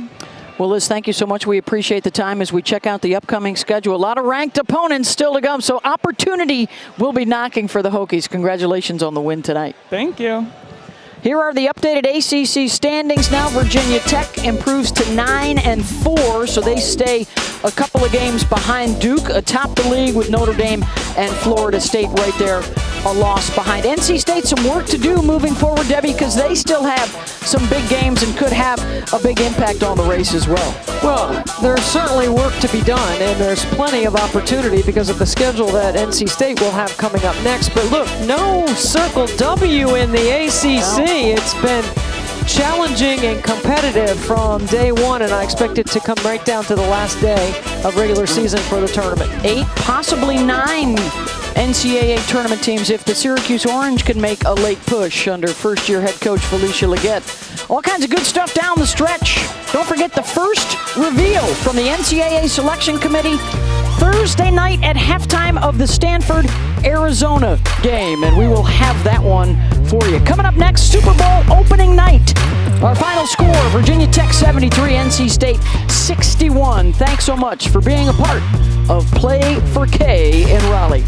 Well, Liz, thank you so much. We appreciate the time as we check out the upcoming schedule. A lot of ranked opponents still to come, so opportunity will be knocking for the Hokies. Congratulations on the win tonight. Thank you. Here are the updated ACC standings now. Virginia Tech improves to 9-4, so they stay a couple of games behind Duke, atop the league with Notre Dame and Florida State right there, a loss behind. NC State, some work to do moving forward, Debbie, because they still have some big games and could have a big impact on the race as well. Well, there's certainly work to be done, and there's plenty of opportunity because of the schedule that NC State will have coming up next. But look, no Circle W in the ACC. No. It's been challenging and competitive from day one, and I expect it to come right down to the last day of regular season for the tournament. 8, possibly 9 NCAA tournament teams if the Syracuse Orange can make a late push under first-year head coach Felicia Leggett. All kinds of good stuff down the stretch. Don't forget the first reveal from the NCAA Selection Committee Thursday night at halftime of the Stanford-Arizona game, and we will have that one for you. Coming up next, Super Bowl opening night. Our final score, Virginia Tech 73, NC State 61. Thanks so much for being a part of Play for K in Raleigh.